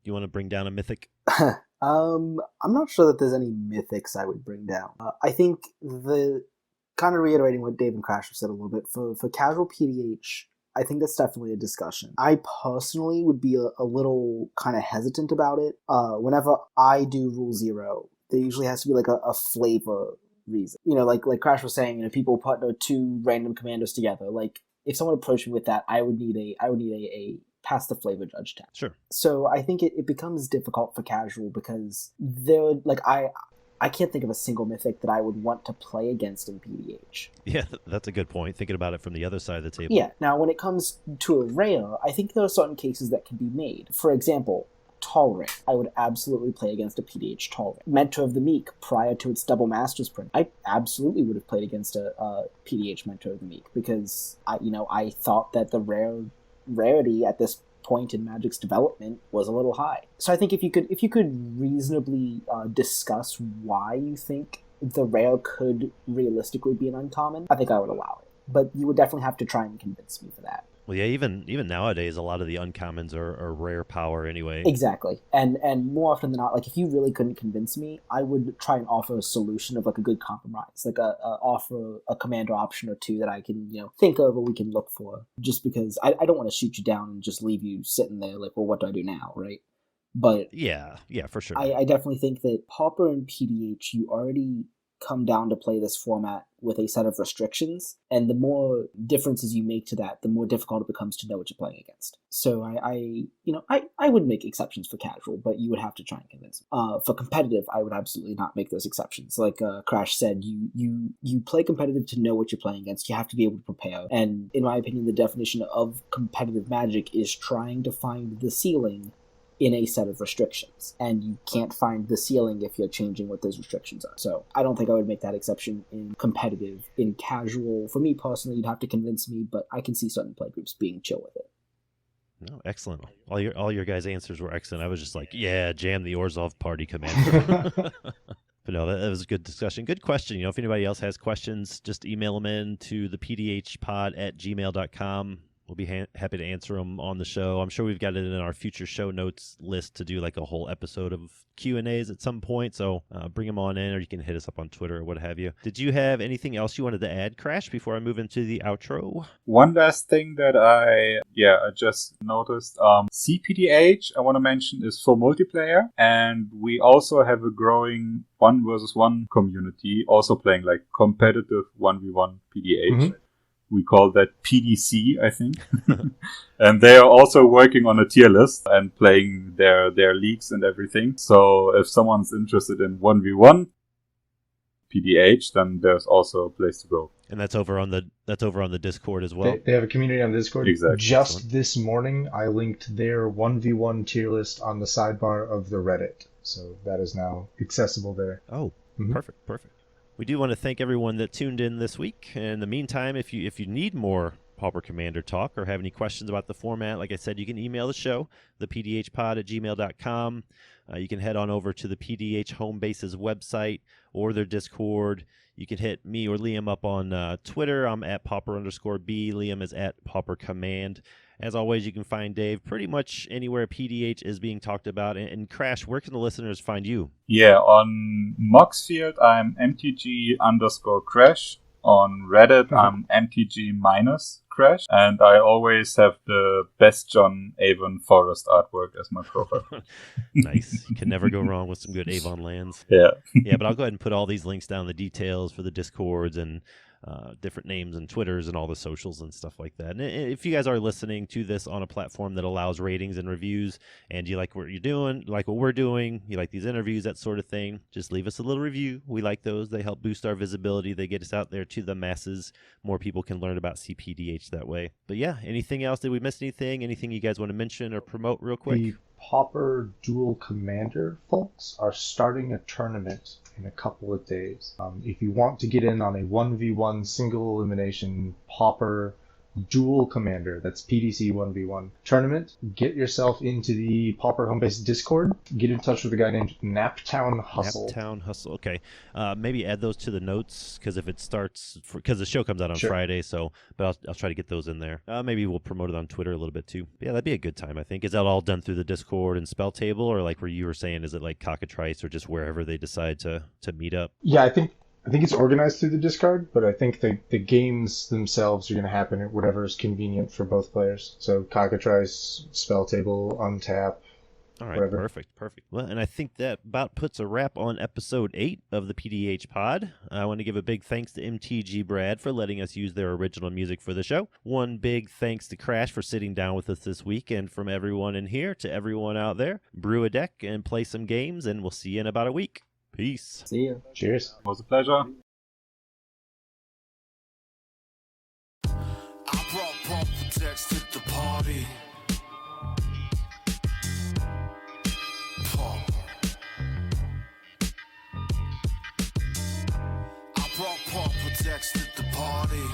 You want to bring down a mythic? I'm not sure that there's any mythics I would bring down. I think kind of reiterating what Dave and Crash have said a little bit, for casual PDH, I think that's definitely a discussion. I personally would be a little kind of hesitant about it. Whenever I do rule 0, there usually has to be a flavor reason. Like Crash was saying, people put 2 random commanders together. If someone approached me with that, I would need a pass the flavor judge test. Sure. So I think it becomes difficult for casual because I can't think of a single mythic that I would want to play against in PDH. Yeah, that's a good point, thinking about it from the other side of the table. Yeah, now when it comes to a rare, I think there are certain cases that can be made. For example, Tolerate. I would absolutely play against a PDH Tolerate. Mentor of the Meek, prior to its double Masters print, I absolutely would have played against a PDH Mentor of the Meek because I thought that the rarity at this point in Magic's development was a little high. So I think if you could reasonably discuss why you think the rare could realistically be an uncommon, I think I would allow it. But you would definitely have to try and convince me for that. Well, yeah, even nowadays, a lot of the uncommons are rare power anyway. Exactly. And more often than not, if you really couldn't convince me, I would try and offer a solution of a good compromise, offer a commander option or 2 that I can think of or we can look for. Just because I don't want to shoot you down and just leave you sitting there well, what do I do now, right? But yeah, for sure. I definitely think that Pauper and PDH, you already come down to play this format with a set of restrictions, and the more differences you make to that, the more difficult it becomes to know what you're playing against. So I would make exceptions for casual, but you would have to try and convince me. For competitive, I would absolutely not make those exceptions. Like Crash said, you play competitive to know what you're playing against. You have to be able to prepare. And in my opinion, the definition of competitive Magic is trying to find the ceiling in a set of restrictions, and you can't find the ceiling if you're changing what those restrictions are. So I don't think I would make that exception in competitive. In casual, for me personally, you'd have to convince me, but I can see certain playgroups being chill with it. No, excellent. All your guys' answers were excellent. I was just like, yeah, jam the Orzhov party commander. But no, that was a good discussion. Good question. If anybody else has questions, just email them in to the pdhpod@gmail.com. We'll be happy to answer them on the show. I'm sure we've got it in our future show notes list to do like a whole episode of Q&As at some point. So bring them on in, or you can hit us up on Twitter or what have you. Did you have anything else you wanted to add, Crash, before I move into the outro? One last thing that I just noticed. cPDH, I want to mention, is for multiplayer. And we also have a growing 1 versus 1 community, also playing like competitive 1v1 PDH. Mm-hmm. We call that PDC, I think. And they are also working on a tier list and playing their leagues and everything. So if someone's interested in 1v1 PDH, then there's also a place to go. And that's over on the Discord as well. They have a community on the Discord. Exactly. Just this morning, I linked their 1v1 tier list on the sidebar of the Reddit. So that is now accessible there. Oh, Perfect. We do want to thank everyone that tuned in this week. In the meantime, if you need more Pauper Commander talk or have any questions about the format, like I said, you can email the show, thepdhpod@gmail.com. You can head on over to the PDH Homebase's website or their Discord. You can hit me or Liam up on Twitter. I'm at Pauper_B. Liam is at Pauper Command. As always, you can find Dave pretty much anywhere PDH is being talked about. And Crash, where can the listeners find you? Yeah, on Moxfield, I'm MTG_Crash. On Reddit, I'm MTG-Crash. And I always have the best John Avon Forest artwork as my profile. Nice. You can never go wrong with some good Avon lands. Yeah. Yeah, but I'll go ahead and put all these links down, the details for the Discords and different names and Twitters and all the socials and stuff like that. And if you guys are listening to this on a platform that allows ratings and reviews, and you like what you're doing, like what we're doing, you like these interviews, that sort of thing, just leave us a little review. We like those. They help boost our visibility. They get us out there to the masses. More people can learn about cPDH that way. But yeah, anything else? Did we miss anything? Anything you guys want to mention or promote real quick? The Pauper Dual Commander folks are starting a tournament in a couple of days. If you want to get in on a 1v1 single elimination Pauper Dual Commander, that's PDC 1v1 tournament, get yourself into the Pauper Homebase Discord. Get in touch with a guy named Naptown Hustle. Naptown Hustle. Okay. Maybe add those to the notes, because if it starts, because the show comes out on Friday, but I'll try to get those in there. Maybe we'll promote it on Twitter a little bit too. Yeah, that'd be a good time, I think. Is that all done through the Discord and Spell Table, or like where you were saying, is it like Cockatrice or just wherever they decide to meet up? Yeah, I think it's organized through the Discord, but I think the games themselves are going to happen at whatever is convenient for both players. So Cockatrice, Spell Table, Untap. All right, whatever. Perfect. Well, and I think that about puts a wrap on episode 8 of the PDH Pod. I want to give a big thanks to MTG Brad for letting us use their original music for the show. One big thanks to Crash for sitting down with us this week, and from everyone in here to everyone out there, brew a deck and play some games, and we'll see you in about a week. Peace. See ya. Cheers. It was a pleasure. I brought Pauper decks to the party. I brought Pauper decks to the party.